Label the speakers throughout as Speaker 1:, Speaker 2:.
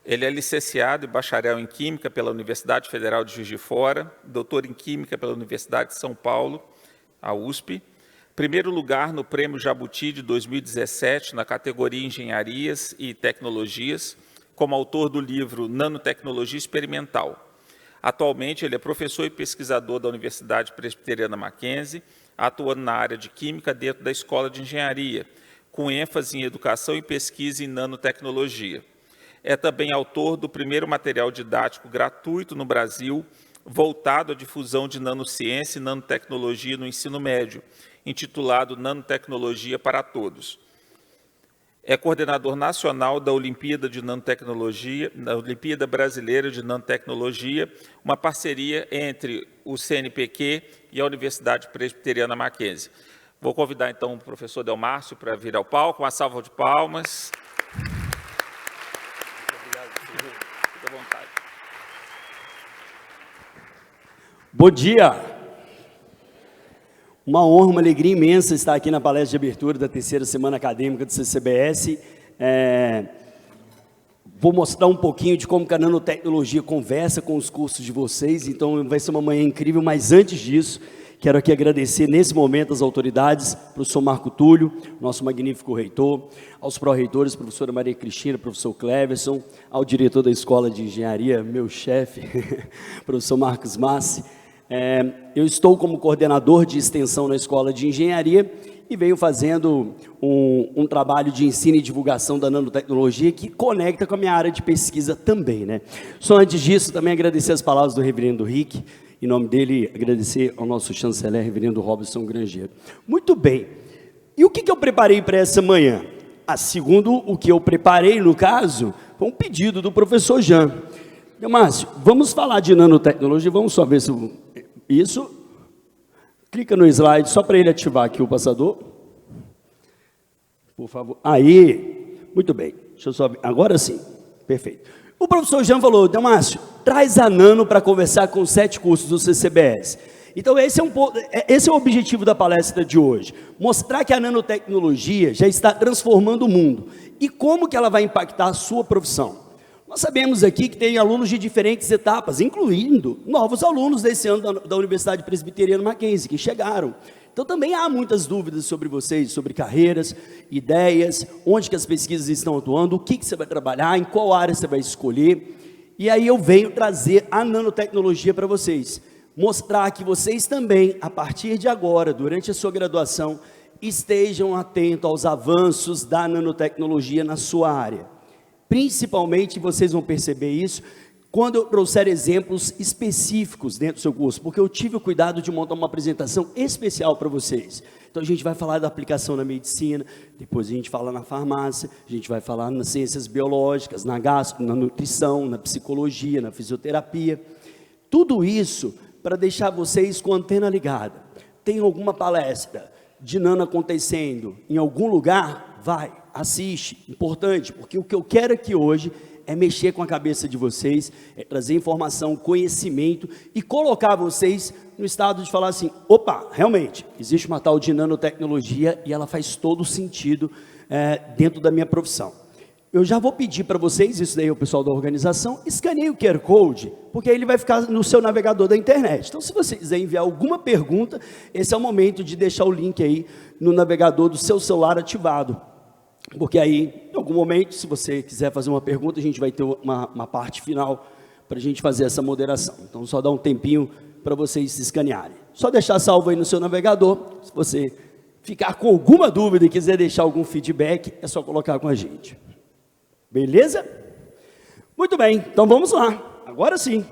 Speaker 1: Ele é licenciado e bacharel em Química pela Universidade Federal de Juiz de Fora, doutor em Química pela Universidade de São Paulo, a USP. Primeiro lugar no Prêmio Jabuti de 2017, na categoria Engenharias e Tecnologias, como autor do livro Nanotecnologia Experimental. Atualmente, ele é professor e pesquisador da Universidade Presbiteriana Mackenzie, atuando na área de Química dentro da Escola de Engenharia, com ênfase em educação e pesquisa em nanotecnologia. É também autor do primeiro material didático gratuito no Brasil, voltado à difusão de nanociência e nanotecnologia no ensino médio, intitulado Nanotecnologia para Todos. É coordenador nacional da Olimpíada de Nanotecnologia, da Olimpíada Brasileira de Nanotecnologia, uma parceria entre o CNPq e a Universidade Presbiteriana Mackenzie. Vou convidar, então, o professor Delmárcio para vir ao palco, uma salva de palmas. Fique à vontade.
Speaker 2: Bom dia! Uma honra, uma alegria imensa estar aqui na palestra de abertura da terceira semana acadêmica do CCBS. Vou mostrar um pouquinho de como a nanotecnologia conversa com os cursos de vocês, então vai ser uma manhã incrível, mas antes disso, quero aqui agradecer nesse momento as autoridades, professor Marco Túlio, nosso magnífico reitor, aos pró-reitores, professora Maria Cristina, professor Cleverson, ao diretor da Escola de Engenharia, meu chefe, professor Marcos Massi. Eu estou como coordenador de extensão na Escola de Engenharia e venho fazendo um trabalho de ensino e divulgação da nanotecnologia que conecta com a minha área de pesquisa também, né? Só antes disso, também agradecer as palavras do reverendo Rick, em nome dele, agradecer ao nosso chanceler, reverendo Robson Grangeiro. Muito bem, e o que eu preparei para essa manhã? Segundo o que eu preparei, no caso, foi um pedido do professor Jean. Márcio, vamos falar de nanotecnologia, vamos só ver se isso, clica no slide, só para ele ativar aqui o passador, por favor, aí, muito bem, deixa eu só ver, agora sim, perfeito. O professor Jean falou, Márcio, traz a Nano para conversar com os 7 cursos do CCBS. Então esse é o objetivo da palestra de hoje, mostrar que a nanotecnologia já está transformando o mundo, e como que ela vai impactar a sua profissão. Nós sabemos aqui que tem alunos de diferentes etapas, incluindo novos alunos desse ano da Universidade Presbiteriana Mackenzie, que chegaram. Então também há muitas dúvidas sobre vocês, sobre carreiras, ideias, onde que as pesquisas estão atuando, o que você vai trabalhar, em qual área você vai escolher. E aí eu venho trazer a nanotecnologia para vocês, mostrar que vocês também, a partir de agora, durante a sua graduação, estejam atentos aos avanços da nanotecnologia na sua área. Principalmente, vocês vão perceber isso quando eu trouxer exemplos específicos dentro do seu curso, porque eu tive o cuidado de montar uma apresentação especial para vocês. Então, a gente vai falar da aplicação na medicina, depois a gente fala na farmácia, a gente vai falar nas ciências biológicas, na gastro, na nutrição, na psicologia, na fisioterapia. Tudo isso para deixar vocês com a antena ligada. Tem alguma palestra de nano acontecendo em algum lugar? Vai, assiste, importante, porque o que eu quero aqui hoje é mexer com a cabeça de vocês, é trazer informação, conhecimento e colocar vocês no estado de falar assim, opa, realmente, existe uma tal de nanotecnologia e ela faz todo sentido dentro da minha profissão. Eu já vou pedir para vocês, isso daí é o pessoal da organização, escaneie o QR Code, porque aí ele vai ficar no seu navegador da internet. Então, se você quiser enviar alguma pergunta, esse é o momento de deixar o link aí no navegador do seu celular ativado. Porque aí, em algum momento, se você quiser fazer uma pergunta, a gente vai ter uma parte final para a gente fazer essa moderação. Então, só dá um tempinho para vocês se escanearem. Só deixar salvo aí no seu navegador. Se você ficar com alguma dúvida e quiser deixar algum feedback, é só colocar com a gente. Beleza? Muito bem, então vamos lá. Agora sim.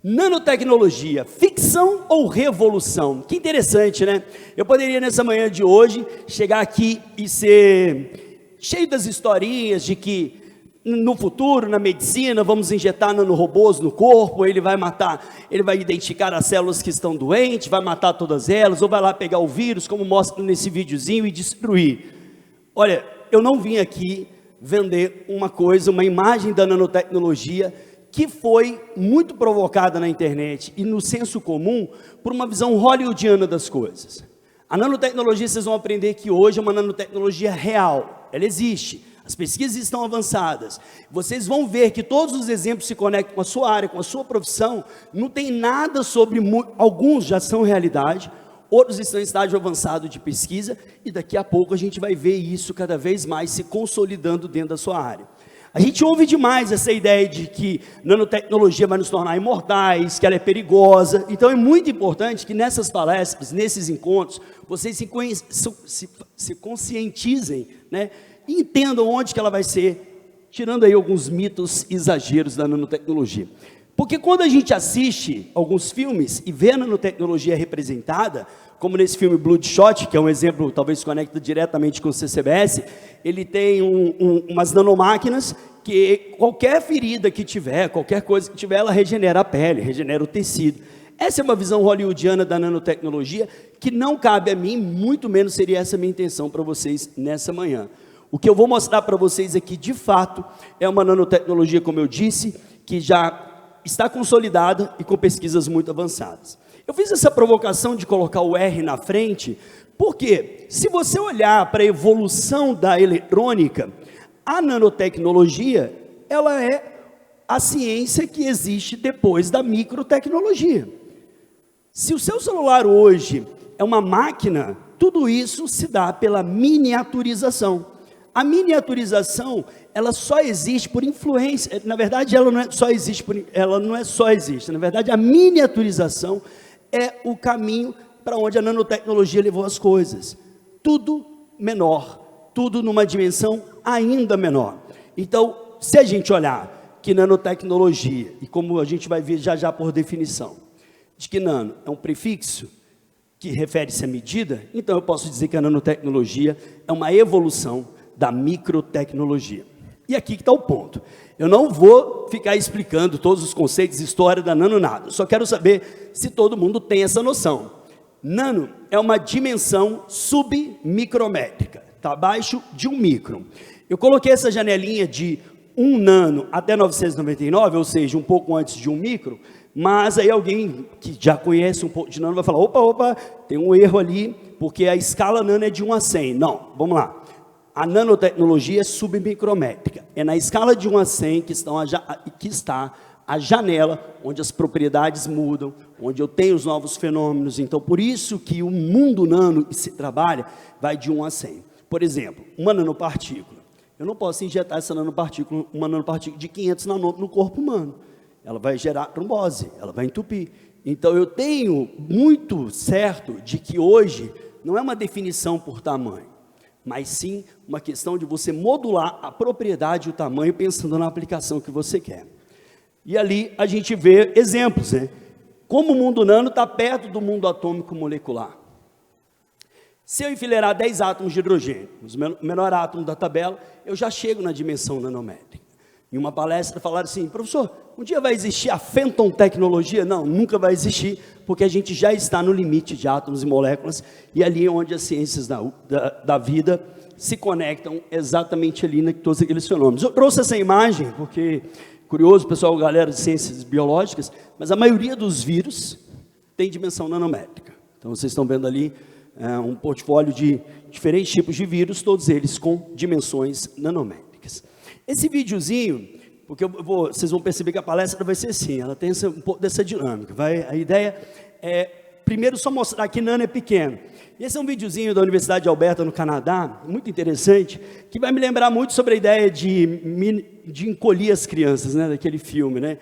Speaker 2: Nanotecnologia, ficção ou revolução? Que interessante, né? Eu poderia, nessa manhã de hoje, chegar aqui e ser cheio das historinhas de que no futuro, na medicina, vamos injetar nanorobôs no corpo, ele vai matar, ele vai identificar as células que estão doentes, vai matar todas elas, ou vai lá pegar o vírus, como mostra nesse videozinho, e destruir. Olha, eu não vim aqui vender uma coisa, uma imagem da nanotecnologia, que foi muito provocada na internet e no senso comum, por uma visão hollywoodiana das coisas. A nanotecnologia, vocês vão aprender que hoje é uma nanotecnologia real, ela existe. As pesquisas estão avançadas. Vocês vão ver que todos os exemplos se conectam com a sua área, com a sua profissão. Não tem nada sobre... Alguns já são realidade, outros estão em estágio avançado de pesquisa, e daqui a pouco a gente vai ver isso cada vez mais se consolidando dentro da sua área. A gente ouve demais essa ideia de que nanotecnologia vai nos tornar imortais, que ela é perigosa. Então é muito importante que nessas palestras, nesses encontros, vocês se conscientizem, né? E entendam onde que ela vai ser, tirando aí alguns mitos e exageros da nanotecnologia. Porque quando a gente assiste alguns filmes e vê a nanotecnologia representada, como nesse filme Bloodshot, que é um exemplo, talvez se conecta diretamente com o CCBS, ele tem umas nanomáquinas que qualquer ferida que tiver, qualquer coisa que tiver, ela regenera a pele, regenera o tecido. Essa é uma visão hollywoodiana da nanotecnologia que não cabe a mim, muito menos seria essa a minha intenção para vocês nessa manhã. O que eu vou mostrar para vocês aqui, de fato, é uma nanotecnologia, como eu disse, que já está consolidada e com pesquisas muito avançadas. Eu fiz essa provocação de colocar o R na frente, porque se você olhar para a evolução da eletrônica, a nanotecnologia, ela é a ciência que existe depois da microtecnologia. Se o seu celular hoje é uma máquina, tudo isso se dá pela miniaturização. A miniaturização, ela só existe por influência, na verdade ela não é só existe, na verdade a miniaturização é o caminho para onde a nanotecnologia levou as coisas. Tudo menor, tudo numa dimensão ainda menor. Então, se a gente olhar que nanotecnologia, e como a gente vai ver já já por definição, de que nano é um prefixo que refere-se à medida, então eu posso dizer que a nanotecnologia é uma evolução da microtecnologia. E aqui que está o ponto. Eu não vou ficar explicando todos os conceitos e história da nano nada. Só quero saber se todo mundo tem essa noção. Nano é uma dimensão submicrométrica. Está abaixo de 1 micron. Eu coloquei essa janelinha de 1 nano até 999, ou seja, um pouco antes de 1 micro, mas aí alguém que já conhece um pouco de nano vai falar, opa, tem um erro ali, porque a escala nano é de 1 a 100. Não, vamos lá. A nanotecnologia é submicrométrica. É na escala de 1 a 100 que está a janela onde as propriedades mudam, onde eu tenho os novos fenômenos. Então, por isso que o mundo nano que se trabalha vai de 1 a 100. Por exemplo, uma nanopartícula. Eu não posso injetar essa nanopartícula, uma nanopartícula de 500 nanômetros no corpo humano. Ela vai gerar trombose, ela vai entupir. Então, eu tenho muito certo de que hoje não é uma definição por tamanho, mas sim uma questão de você modular a propriedade e o tamanho pensando na aplicação que você quer. E ali a gente vê exemplos, né? Como o mundo nano está perto do mundo atômico molecular. Se eu enfileirar 10 átomos de hidrogênio, o menor átomo da tabela, eu já chego na dimensão nanométrica. Em uma palestra falaram assim, professor, um dia vai existir a Phantom tecnologia? Não, nunca vai existir, porque a gente já está no limite de átomos e moléculas, e ali é onde as ciências da vida se conectam exatamente ali em todos aqueles fenômenos. Eu trouxe essa imagem, porque, curioso, pessoal, galera de ciências biológicas, mas a maioria dos vírus tem dimensão nanométrica. Então, vocês estão vendo ali um portfólio de diferentes tipos de vírus, todos eles com dimensões nanométricas. Esse videozinho, porque vocês vão perceber que a palestra vai ser assim, ela tem um pouco dessa dinâmica. A ideia é, primeiro, só mostrar que nano é pequeno. E esse é um videozinho da Universidade de Alberta, no Canadá, muito interessante, que vai me lembrar muito sobre a ideia de encolher as crianças, né, daquele filme, né?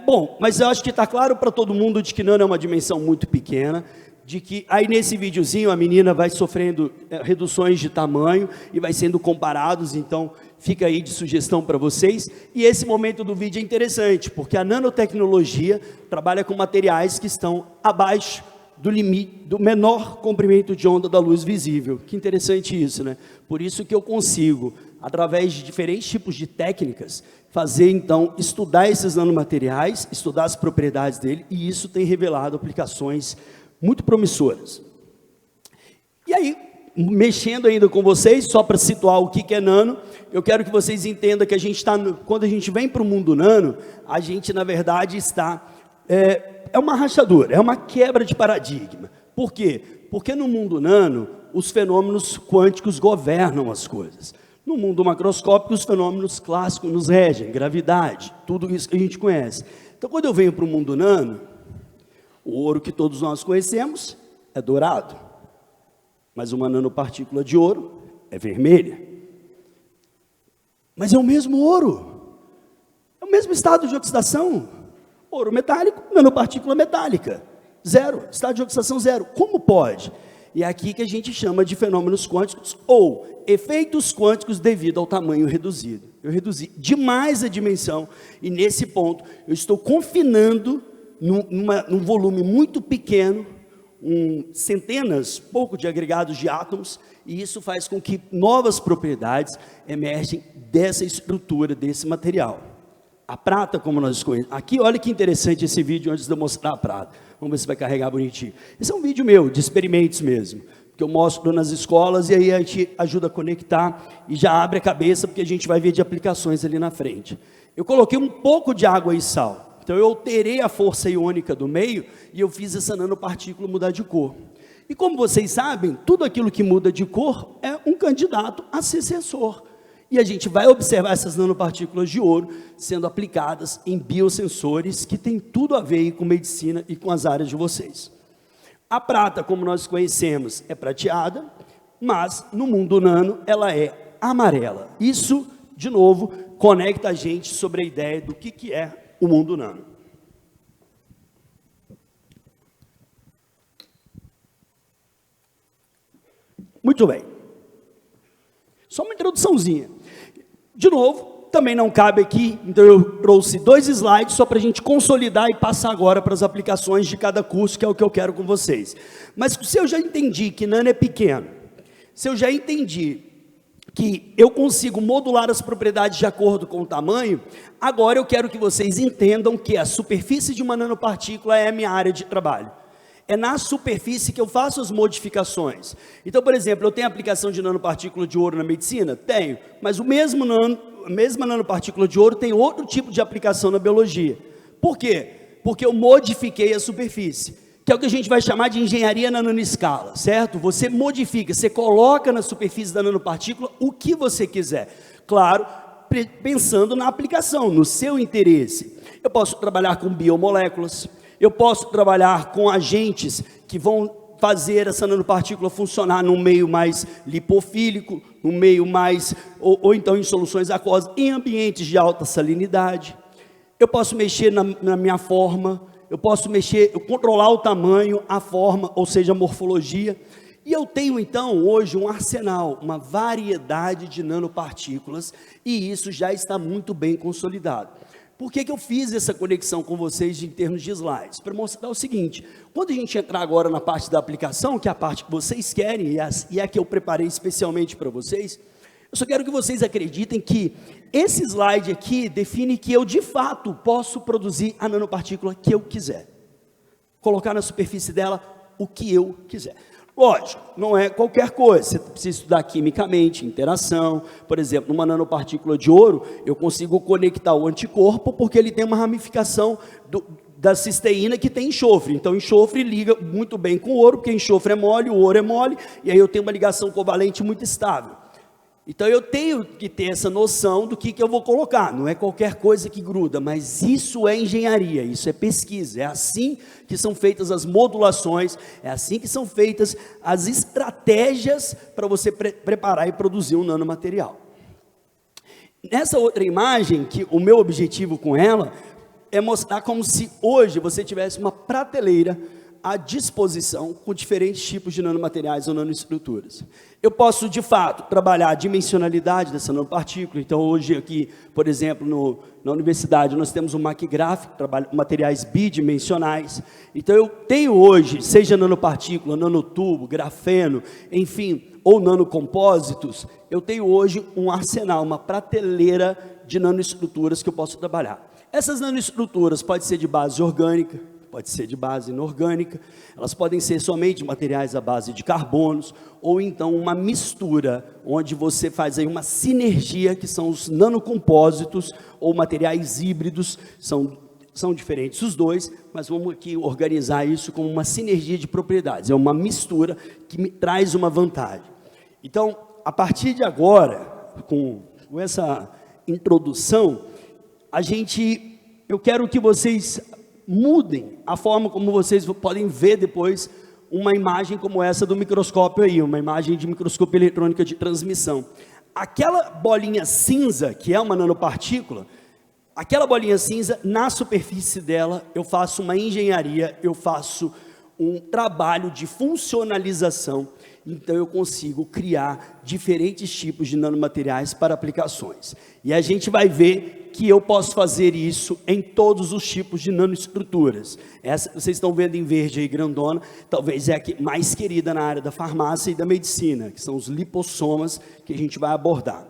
Speaker 2: Bom, mas eu acho que está claro para todo mundo de que nano é uma dimensão muito pequena, de que aí nesse videozinho a menina vai sofrendo reduções de tamanho e vai sendo comparados, então fica aí de sugestão para vocês. E esse momento do vídeo é interessante, porque a nanotecnologia trabalha com materiais que estão abaixo do limite, do menor comprimento de onda da luz visível. Que interessante isso, né? Por isso que eu consigo, através de diferentes tipos de técnicas, fazer então, estudar esses nanomateriais, estudar as propriedades dele, e isso tem revelado aplicações muito promissoras. E aí, mexendo ainda com vocês, só para situar o que é nano, eu quero que vocês entendam que a gente está, quando a gente vem para o mundo nano, a gente na verdade está, é uma rachadura, é uma quebra de paradigma. Por quê? Porque no mundo nano, os fenômenos quânticos governam as coisas. No mundo macroscópico, os fenômenos clássicos nos regem, gravidade, tudo isso que a gente conhece. Então, quando eu venho para o mundo nano, o ouro que todos nós conhecemos é dourado, mas uma nanopartícula de ouro é vermelha. Mas é o mesmo ouro, é o mesmo estado de oxidação. Ouro metálico, nanopartícula metálica, zero, estado de oxidação zero. Como pode? E é aqui que a gente chama de fenômenos quânticos ou efeitos quânticos devido ao tamanho reduzido. Eu reduzi demais a dimensão e nesse ponto eu estou confinando num volume muito pequeno, centenas, pouco de agregados de átomos, e isso faz com que novas propriedades emergem dessa estrutura, desse material. A prata, como nós conhecemos. Aqui, olha que interessante esse vídeo antes de eu mostrar a prata. Vamos ver se vai carregar bonitinho. Esse é um vídeo meu, de experimentos mesmo, que eu mostro nas escolas e aí a gente ajuda a conectar e já abre a cabeça, porque a gente vai ver de aplicações ali na frente. Eu coloquei um pouco de água e sal. Então, eu alterei a força iônica do meio e eu fiz essa nanopartícula mudar de cor. E como vocês sabem, tudo aquilo que muda de cor é um candidato a ser sensor. E a gente vai observar essas nanopartículas de ouro sendo aplicadas em biosensores que tem tudo a ver com medicina e com as áreas de vocês. A prata, como nós conhecemos, é prateada, mas no mundo nano ela é amarela. Isso, de novo, conecta a gente sobre a ideia do que é o mundo nano. Muito bem. Só uma introduçãozinha. De novo, também não cabe aqui, então eu trouxe 2 slides só para a gente consolidar e passar agora para as aplicações de cada curso, que é o que eu quero com vocês. Mas se eu já entendi que nano é pequeno, se eu já entendi que eu consigo modular as propriedades de acordo com o tamanho, agora eu quero que vocês entendam que a superfície de uma nanopartícula é a minha área de trabalho. É na superfície que eu faço as modificações. Então, por exemplo, eu tenho aplicação de nanopartícula de ouro na medicina? Tenho, mas a mesma nanopartícula de ouro tem outro tipo de aplicação na biologia. Por quê? Porque eu modifiquei a superfície, que é o que a gente vai chamar de engenharia na nanoescala, certo? Você modifica, você coloca na superfície da nanopartícula o que você quiser. Claro, pensando na aplicação, no seu interesse. Eu posso trabalhar com biomoléculas, eu posso trabalhar com agentes que vão fazer essa nanopartícula funcionar num meio mais lipofílico, num meio mais, ou então em soluções aquosas, em ambientes de alta salinidade. Eu posso mexer na minha forma, eu posso controlar o tamanho, a forma, ou seja, a morfologia. E eu tenho então hoje um arsenal, uma variedade de nanopartículas, e isso já está muito bem consolidado. Por que eu fiz essa conexão com vocês em termos de slides? Para mostrar o seguinte: quando a gente entrar agora na parte da aplicação, que é a parte que vocês querem, e é a que eu preparei especialmente para vocês, eu só quero que vocês acreditem que esse slide aqui define que eu, de fato, posso produzir a nanopartícula que eu quiser. Colocar na superfície dela o que eu quiser. Lógico, não é qualquer coisa, você precisa estudar quimicamente, interação. Por exemplo, numa nanopartícula de ouro, eu consigo conectar o anticorpo porque ele tem uma ramificação da cisteína que tem enxofre. Então, enxofre liga muito bem com o ouro, porque enxofre é mole, o ouro é mole, e aí eu tenho uma ligação covalente muito estável. Então, eu tenho que ter essa noção do que eu vou colocar. Não é qualquer coisa que gruda, mas isso é engenharia, isso é pesquisa. É assim que são feitas as modulações, é assim que são feitas as estratégias para você preparar e produzir um nanomaterial. Nessa outra imagem, que o meu objetivo com ela é mostrar como se hoje você tivesse uma prateleira à disposição com diferentes tipos de nanomateriais ou nanoestruturas. Eu posso, de fato, trabalhar a dimensionalidade dessa nanopartícula. Então, hoje aqui, por exemplo, na universidade, nós temos um MacGraph, que trabalha com materiais bidimensionais. Então, eu tenho hoje, seja nanopartícula, nanotubo, grafeno, enfim, ou nanocompósitos, eu tenho hoje um arsenal, uma prateleira de nanoestruturas que eu posso trabalhar. Essas nanoestruturas podem ser de base orgânica, pode ser de base inorgânica, elas podem ser somente materiais à base de carbonos, ou então uma mistura, onde você faz aí uma sinergia, que são os nanocompósitos, ou materiais híbridos, são diferentes os dois, mas vamos aqui organizar isso como uma sinergia de propriedades, é uma mistura que me traz uma vantagem. Então, a partir de agora, com essa introdução, eu quero que vocês mudem a forma como vocês podem ver depois uma imagem como essa do microscópio aí, uma imagem de microscópio eletrônica de transmissão. Aquela bolinha cinza, que é uma nanopartícula, aquela bolinha cinza, na superfície dela, eu faço uma engenharia, eu faço um trabalho de funcionalização, então eu consigo criar diferentes tipos de nanomateriais para aplicações. E a gente vai ver que eu posso fazer isso em todos os tipos de nanoestruturas. Essa, vocês estão vendo em verde aí, grandona, talvez é a mais querida na área da farmácia e da medicina, que são os lipossomas que a gente vai abordar.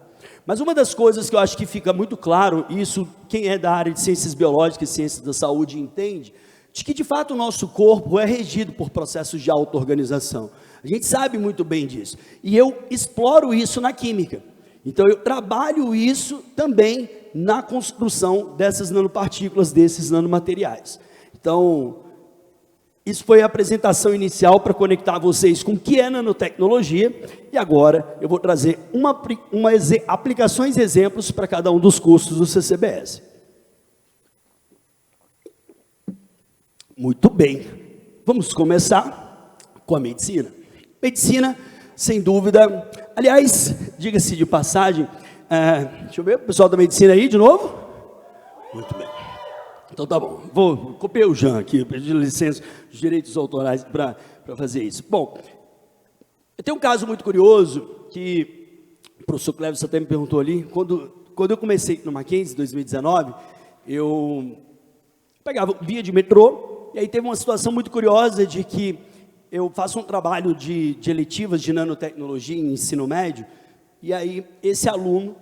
Speaker 2: Mas uma das coisas que eu acho que fica muito claro, isso quem é da área de ciências biológicas e ciências da saúde entende, de que de fato o nosso corpo é regido por processos de auto-organização. A gente sabe muito bem disso. E eu exploro isso na química. Então eu trabalho isso também na construção dessas nanopartículas, desses nanomateriais. Então, isso foi a apresentação inicial para conectar vocês com o que é nanotecnologia. E agora eu vou trazer aplicações e exemplos para cada um dos cursos do CCBS. Muito bem. Vamos começar com a medicina. Medicina, sem dúvida. Aliás, diga-se de passagem, deixa eu ver, o pessoal da medicina aí de novo? Muito bem. Então tá bom, copiei o Jean aqui, pedi licença dos direitos autorais para fazer isso. Bom, eu tenho um caso muito curioso, que o professor Cleves até me perguntou ali, quando eu comecei no Mackenzie, em 2019, eu pegava via de metrô, e aí teve uma situação muito curiosa de que eu faço um trabalho de eletivas de nanotecnologia em ensino médio, e aí esse aluno,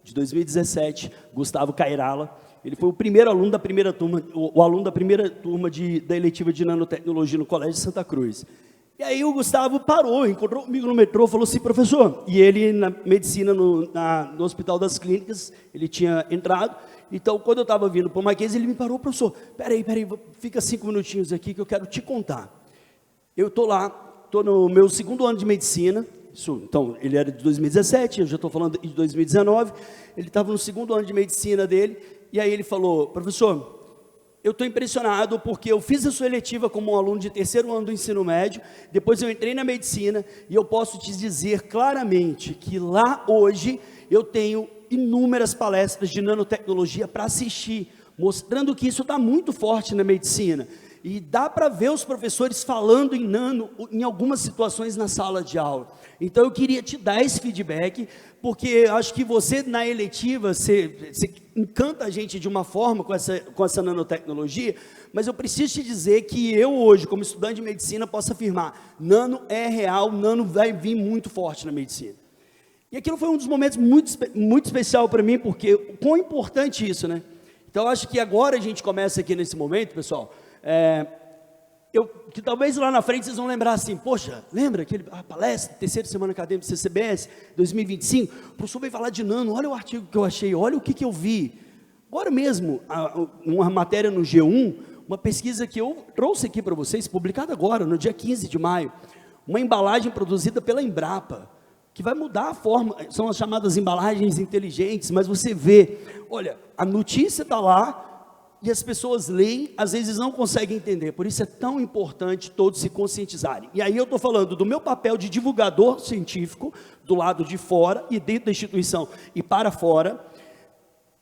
Speaker 2: de 2017, Gustavo Cairala, ele foi o primeiro aluno da primeira turma, o aluno da primeira turma da eletiva de nanotecnologia no Colégio de Santa Cruz. E aí o Gustavo parou, encontrou comigo no metrô, falou assim, professor, e ele na medicina no Hospital das Clínicas, ele tinha entrado, então quando eu estava vindo para o Mackenzie, ele me parou, professor, peraí, fica 5 minutinhos aqui que eu quero te contar. Eu estou lá, estou no meu 2º ano de medicina, então ele era de 2017, eu já estou falando de 2019, ele estava no 2º ano de medicina dele, e aí ele falou, professor, eu estou impressionado porque eu fiz a sua eletiva como um aluno de 3º ano do ensino médio, depois eu entrei na medicina, e eu posso te dizer claramente que lá hoje eu tenho inúmeras palestras de nanotecnologia para assistir, mostrando que isso está muito forte na medicina. E dá para ver os professores falando em nano em algumas situações na sala de aula. Então eu queria te dar esse feedback, porque acho que você na eletiva, você encanta a gente de uma forma com essa nanotecnologia, mas eu preciso te dizer que eu hoje, como estudante de medicina, posso afirmar, nano é real, nano vai vir muito forte na medicina. E aquilo foi um dos momentos muito especial para mim, porque quão importante isso, né? Então eu acho que agora a gente começa aqui nesse momento, pessoal, que talvez lá na frente vocês vão lembrar assim, poxa, lembra a palestra, 3ª semana acadêmica do CCBS, 2025, o professor veio falar de nano, olha o artigo que eu achei, olha o que eu vi. Agora mesmo, uma matéria no G1, uma pesquisa que eu trouxe aqui para vocês, publicada agora, no dia 15 de maio, uma embalagem produzida pela Embrapa, que vai mudar a forma, são as chamadas embalagens inteligentes, mas você vê, olha, a notícia está lá, e as pessoas leem, às vezes não conseguem entender, por isso é tão importante todos se conscientizarem. E aí eu estou falando do meu papel de divulgador científico, do lado de fora e dentro da instituição e para fora,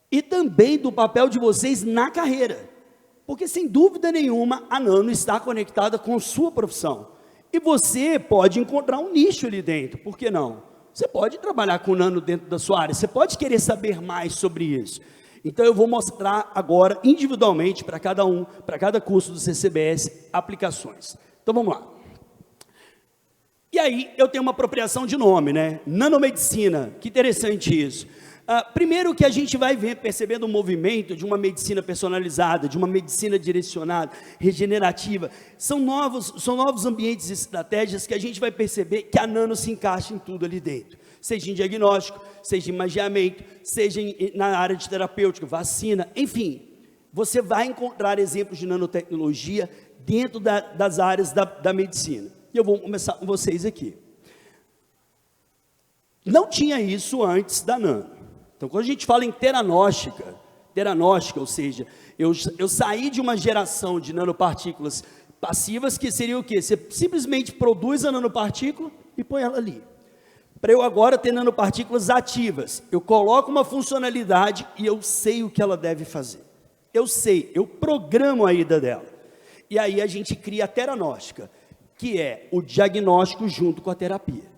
Speaker 2: e também do papel de vocês na carreira, porque sem dúvida nenhuma a nano está conectada com sua profissão, e você pode encontrar um nicho ali dentro, por que não? Você pode trabalhar com nano dentro da sua área, você pode querer saber mais sobre isso. Então eu vou mostrar agora individualmente para cada curso do CCBS, aplicações. Então vamos lá. E aí eu tenho uma apropriação de nome, né? Nanomedicina, que interessante isso. Primeiro que a gente vai percebendo um movimento de uma medicina personalizada, de uma medicina direcionada, regenerativa. São novos ambientes e estratégias que a gente vai perceber que a nano se encaixa em tudo ali dentro. Seja em diagnóstico, seja em magiamento, seja na área de terapêutica, vacina, enfim. Você vai encontrar exemplos de nanotecnologia dentro das áreas da medicina. E eu vou começar com vocês aqui. Não tinha isso antes da nano. Então, quando a gente fala em teranóstica, ou seja, eu saí de uma geração de nanopartículas passivas, que seria o quê? Você simplesmente produz a nanopartícula e põe ela ali. Para eu agora ter nanopartículas ativas, eu coloco uma funcionalidade e eu sei o que ela deve fazer. Eu sei, eu programo a ida dela. E aí a gente cria a teranóstica, que é o diagnóstico junto com a terapia.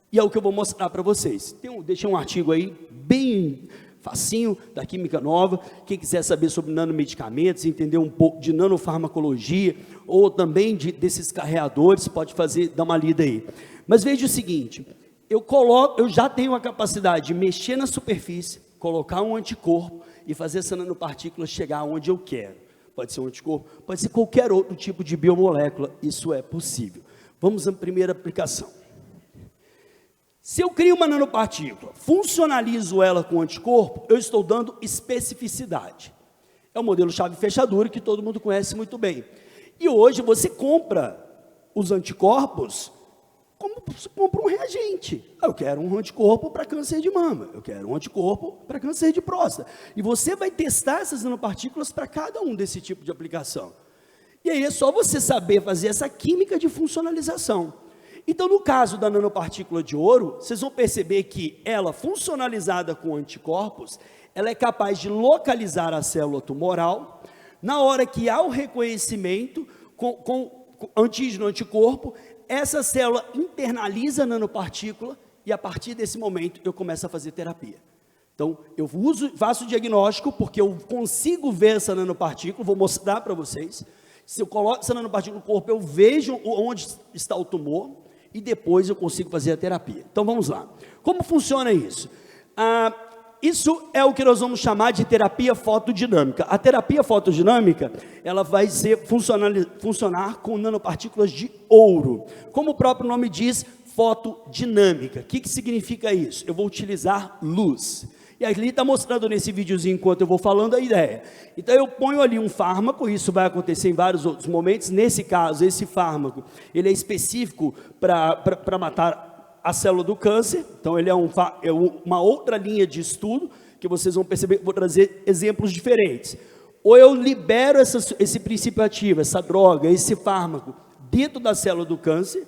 Speaker 2: E é o que eu vou mostrar para vocês. Deixei um artigo aí, bem facinho, da Química Nova. Quem quiser saber sobre nanomedicamentos, entender um pouco de nanofarmacologia, ou também desses carreadores, pode dar uma lida aí. Mas veja o seguinte, eu já tenho a capacidade de mexer na superfície, colocar um anticorpo e fazer essa nanopartícula chegar onde eu quero. Pode ser um anticorpo, pode ser qualquer outro tipo de biomolécula, isso é possível. Vamos à primeira aplicação. Se eu crio uma nanopartícula, funcionalizo ela com anticorpo, eu estou dando especificidade. É o modelo chave-fechadura que todo mundo conhece muito bem. E hoje você compra os anticorpos como você compra um reagente. Eu quero um anticorpo para câncer de mama, eu quero um anticorpo para câncer de próstata. E você vai testar essas nanopartículas para cada um desse tipo de aplicação. E aí é só você saber fazer essa química de funcionalização. Então, no caso da nanopartícula de ouro, vocês vão perceber que ela, funcionalizada com anticorpos, ela é capaz de localizar a célula tumoral. Na hora que há o reconhecimento com antígeno-anticorpo, essa célula internaliza a nanopartícula e, a partir desse momento, eu começo a fazer terapia. Então, eu faço o diagnóstico, porque eu consigo ver essa nanopartícula, vou mostrar para vocês. Se eu coloco essa nanopartícula no corpo, eu vejo onde está o tumor, e depois eu consigo fazer a terapia. Então, vamos lá. Como funciona isso? Isso é o que nós vamos chamar de terapia fotodinâmica. A terapia fotodinâmica, ela vai funcionar com nanopartículas de ouro. Como o próprio nome diz, fotodinâmica. O que significa isso? Eu vou utilizar luz. E ali está mostrando nesse videozinho, enquanto eu vou falando, a ideia. Então, eu ponho ali um fármaco, isso vai acontecer em vários outros momentos. Nesse caso, esse fármaco, ele é específico para matar a célula do câncer. Então, ele é uma outra linha de estudo, que vocês vão perceber que vou trazer exemplos diferentes. Ou eu libero esse princípio ativo, essa droga, esse fármaco, dentro da célula do câncer,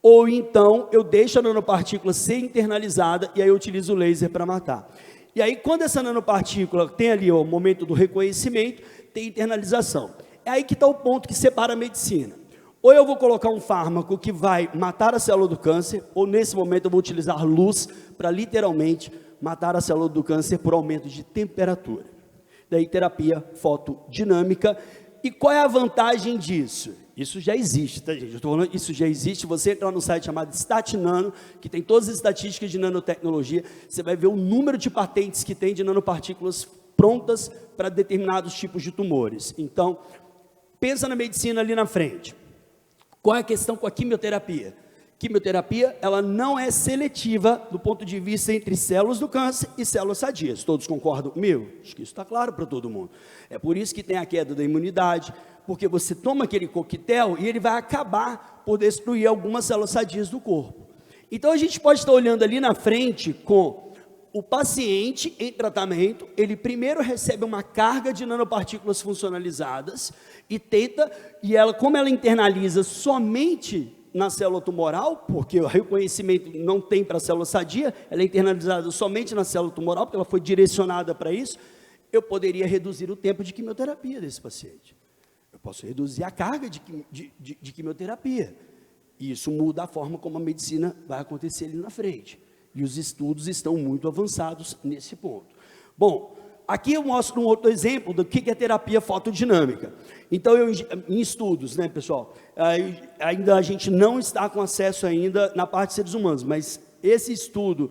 Speaker 2: ou então eu deixo a nanopartícula ser internalizada e aí eu utilizo o laser para matar. E aí, quando essa nanopartícula tem ali o momento do reconhecimento, tem internalização. É aí que está o ponto que separa a medicina. Ou eu vou colocar um fármaco que vai matar a célula do câncer, ou nesse momento eu vou utilizar luz para literalmente matar a célula do câncer por aumento de temperatura. Daí, terapia fotodinâmica. E qual é a vantagem disso? Isso já existe, tá, gente? Eu estou falando, isso já existe. Você entrar no site chamado StatNano, que tem todas as estatísticas de nanotecnologia, você vai ver o número de patentes que tem de nanopartículas prontas para determinados tipos de tumores. Então, pensa na medicina ali na frente. Qual é a questão com a quimioterapia? Quimioterapia, ela não é seletiva do ponto de vista entre células do câncer e células sadias. Todos concordam comigo? Acho que isso está claro para todo mundo. É por isso que tem a queda da imunidade, porque você toma aquele coquetel e ele vai acabar por destruir algumas células sadias do corpo. Então, a gente pode estar olhando ali na frente com o paciente em tratamento, ele primeiro recebe uma carga de nanopartículas funcionalizadas e ela, como ela internaliza somente na célula tumoral, porque o reconhecimento não tem para a célula sadia, ela é internalizada somente na célula tumoral, porque ela foi direcionada para isso, eu poderia reduzir o tempo de quimioterapia desse paciente. Eu posso reduzir a carga de quimioterapia. E isso muda a forma como a medicina vai acontecer ali na frente. E os estudos estão muito avançados nesse ponto. Bom, aqui eu mostro um outro exemplo do que é terapia fotodinâmica. Então, em estudos, né, pessoal, ainda a gente não está com acesso ainda na parte de seres humanos, mas esse estudo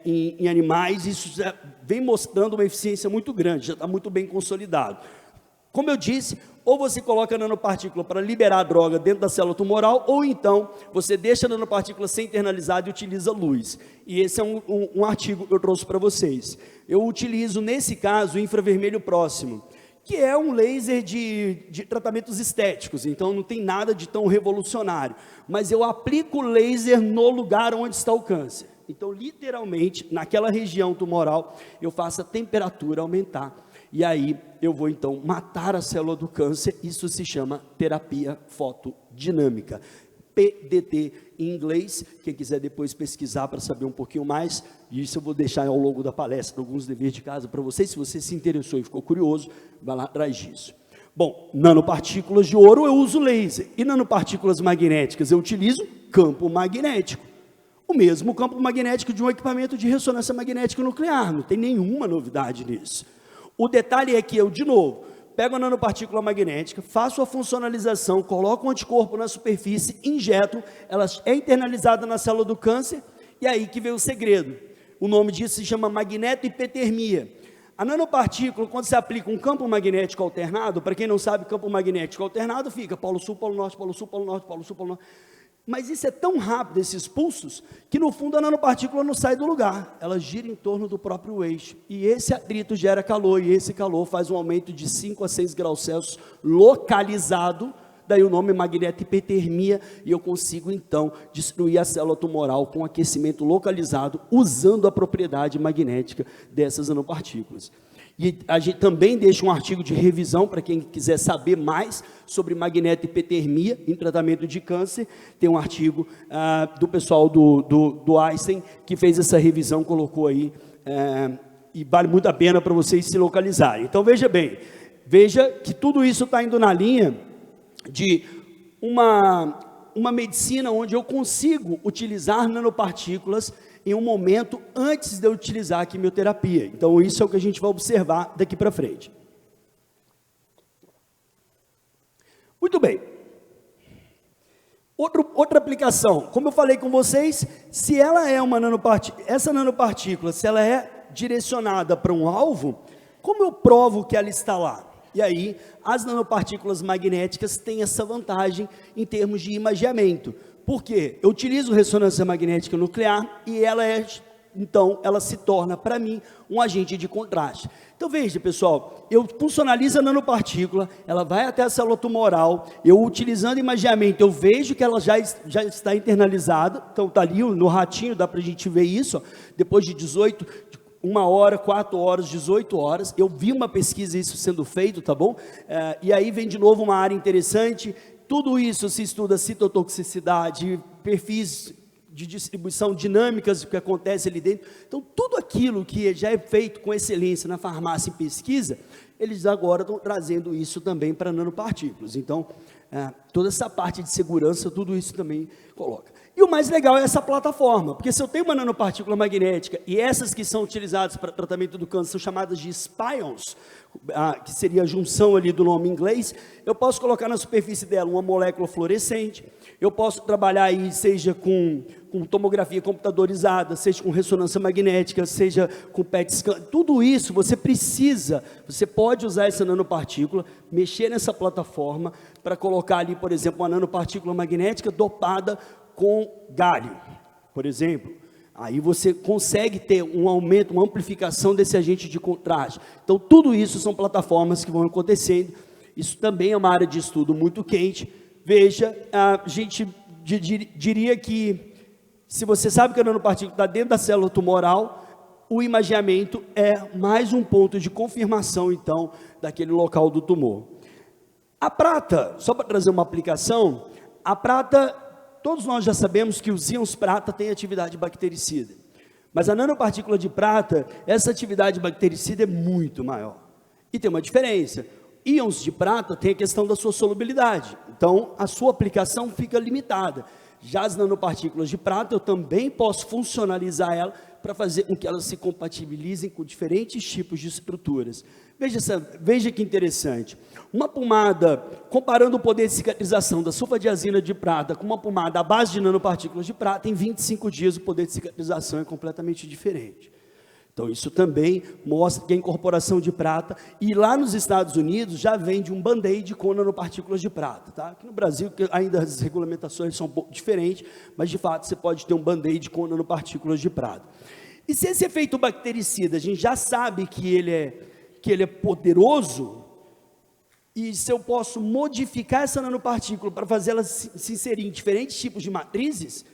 Speaker 2: em animais, isso já vem mostrando uma eficiência muito grande, já está muito bem consolidado. Como eu disse, ou você coloca a nanopartícula para liberar a droga dentro da célula tumoral, ou então você deixa a nanopartícula ser internalizada e utiliza luz. E esse é um artigo que eu trouxe para vocês. Eu utilizo, nesse caso, o infravermelho próximo, que é um laser de tratamentos estéticos, então não tem nada de tão revolucionário. Mas eu aplico o laser no lugar onde está o câncer. Então, literalmente, naquela região tumoral, eu faço a temperatura aumentar. E aí, eu vou, então, matar a célula do câncer. Isso se chama terapia fotodinâmica. PDT em inglês. Quem quiser depois pesquisar para saber um pouquinho mais, isso eu vou deixar ao longo da palestra alguns deveres de casa para vocês. Se você se interessou e ficou curioso, vai lá atrás disso. Bom, nanopartículas de ouro eu uso laser. E nanopartículas magnéticas eu utilizo campo magnético. O mesmo campo magnético de um equipamento de ressonância magnética nuclear. Não tem nenhuma novidade nisso. O detalhe é que eu, de novo, pego a nanopartícula magnética, faço a funcionalização, coloco um anticorpo na superfície, injeto, ela é internalizada na célula do câncer, e aí que vem o segredo. O nome disso se chama magnetohipertermia. A nanopartícula, quando você aplica um campo magnético alternado, para quem não sabe, campo magnético alternado fica polo sul, polo norte, polo sul, polo norte, polo sul, polo norte. Mas isso é tão rápido, esses pulsos, que no fundo a nanopartícula não sai do lugar, ela gira em torno do próprio eixo, e esse atrito gera calor, e esse calor faz um aumento de 5 a 6 graus Celsius localizado, daí o nome magnetohipertermia, e eu consigo então destruir a célula tumoral com aquecimento localizado, usando a propriedade magnética dessas nanopartículas. E a gente também deixa um artigo de revisão para quem quiser saber mais sobre magnetohipertermia em tratamento de câncer. Tem um artigo do pessoal do Einstein que fez essa revisão, colocou aí, e vale muito a pena para vocês se localizarem. Então, veja bem, veja que tudo isso está indo na linha de uma medicina onde eu consigo utilizar nanopartículas em um momento antes de eu utilizar a quimioterapia. Então, isso é o que a gente vai observar daqui para frente. Muito bem. Outra aplicação, como eu falei com vocês, se ela é uma nanopartícula, essa nanopartícula, se ela é direcionada para um alvo, como eu provo que ela está lá? E aí, as nanopartículas magnéticas têm essa vantagem em termos de imageamento. Por quê? Eu utilizo ressonância magnética nuclear e então, ela se torna, para mim, um agente de contraste. Então, veja, pessoal, eu funcionalizo a nanopartícula, ela vai até a célula tumoral, eu utilizando imageamento, eu vejo que ela já está internalizada, então está ali no ratinho, dá para a gente ver isso, ó, depois de 1 hora, 4 horas, 18 horas, eu vi uma pesquisa isso sendo feito, tá bom? E aí vem de novo uma área interessante. Tudo isso se estuda citotoxicidade, perfis de distribuição dinâmicas, o que acontece ali dentro. Então, tudo aquilo que já é feito com excelência na farmácia e pesquisa, eles agora estão trazendo isso também para nanopartículas. Então, toda essa parte de segurança, tudo isso também coloca. E o mais legal é essa plataforma, porque se eu tenho uma nanopartícula magnética e essas que são utilizadas para tratamento do câncer são chamadas de spions, que seria a junção ali do nome em inglês, eu posso colocar na superfície dela uma molécula fluorescente, eu posso trabalhar aí, seja com tomografia computadorizada, seja com ressonância magnética, seja com PET scan, tudo isso você pode usar essa nanopartícula, mexer nessa plataforma para colocar ali, por exemplo, uma nanopartícula magnética dopada com galho, por exemplo. Aí você consegue ter um aumento, uma amplificação desse agente de contraste. Então, tudo isso são plataformas que vão acontecendo. Isso também é uma área de estudo muito quente. Veja, a gente diria que, se você sabe que a nanopartícula está dentro da célula tumoral, o imageamento é mais um ponto de confirmação, então, daquele local do tumor. A prata, só para trazer uma aplicação, a prata, todos nós já sabemos que os íons prata têm atividade bactericida. Mas a nanopartícula de prata, essa atividade bactericida é muito maior. E tem uma diferença. Íons de prata tem a questão da sua solubilidade. Então, a sua aplicação fica limitada. Já as nanopartículas de prata, eu também posso funcionalizar ela para fazer com que elas se compatibilizem com diferentes tipos de estruturas. Veja que interessante. Uma pomada, comparando o poder de cicatrização da sulfadiazina de prata com uma pomada à base de nanopartículas de prata, em 25 dias o poder de cicatrização é completamente diferente. Então, isso também mostra que a incorporação de prata, e lá nos Estados Unidos já vende um band-aid com nanopartículas de prata, tá? Aqui no Brasil ainda as regulamentações são um pouco diferentes, mas de fato você pode ter um band-aid com nanopartículas de prata. E se esse efeito bactericida, a gente já sabe que ele é poderoso, e se eu posso modificar essa nanopartícula para fazer ela se inserir em diferentes tipos de matrizes,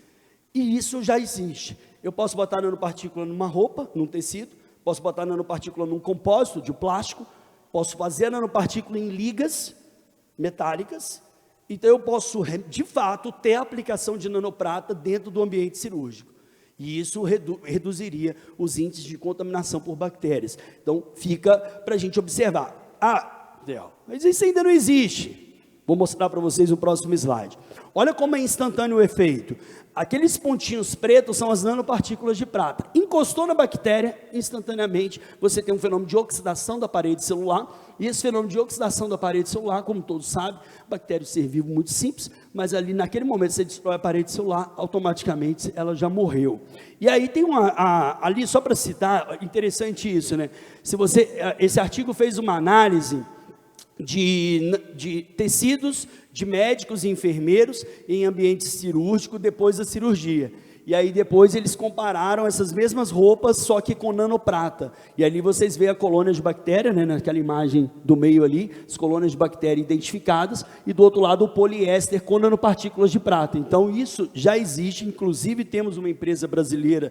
Speaker 2: e isso já existe. eu posso botar nanopartícula numa roupa, num tecido, posso botar nanopartícula num compósito de plástico, posso fazer nanopartícula em ligas metálicas, então eu posso, de fato, ter a aplicação de nanoprata dentro do ambiente cirúrgico. E isso reduziria os índices de contaminação por bactérias. Então, fica para a gente observar. Mas isso ainda não existe. Vou mostrar para vocês no próximo slide. Olha como é instantâneo o efeito. Aqueles pontinhos pretos são as nanopartículas de prata. Encostou na bactéria, instantaneamente, você tem um fenômeno de oxidação da parede celular, e esse fenômeno de oxidação da parede celular, como todos sabem, bactéria é um ser vivo muito simples, mas ali naquele momento você destrói a parede celular, automaticamente ela já morreu. E aí tem ali, só para citar, interessante isso, né? Esse artigo fez uma análise de tecidos de médicos e enfermeiros em ambiente cirúrgico depois da cirurgia. E aí depois eles compararam essas mesmas roupas, só que com nanoprata. E ali vocês veem a colônia de bactéria, né, naquela imagem do meio ali, as colônias de bactéria identificadas, e do outro lado o poliéster com nanopartículas de prata. Então isso já existe, inclusive temos uma empresa brasileira,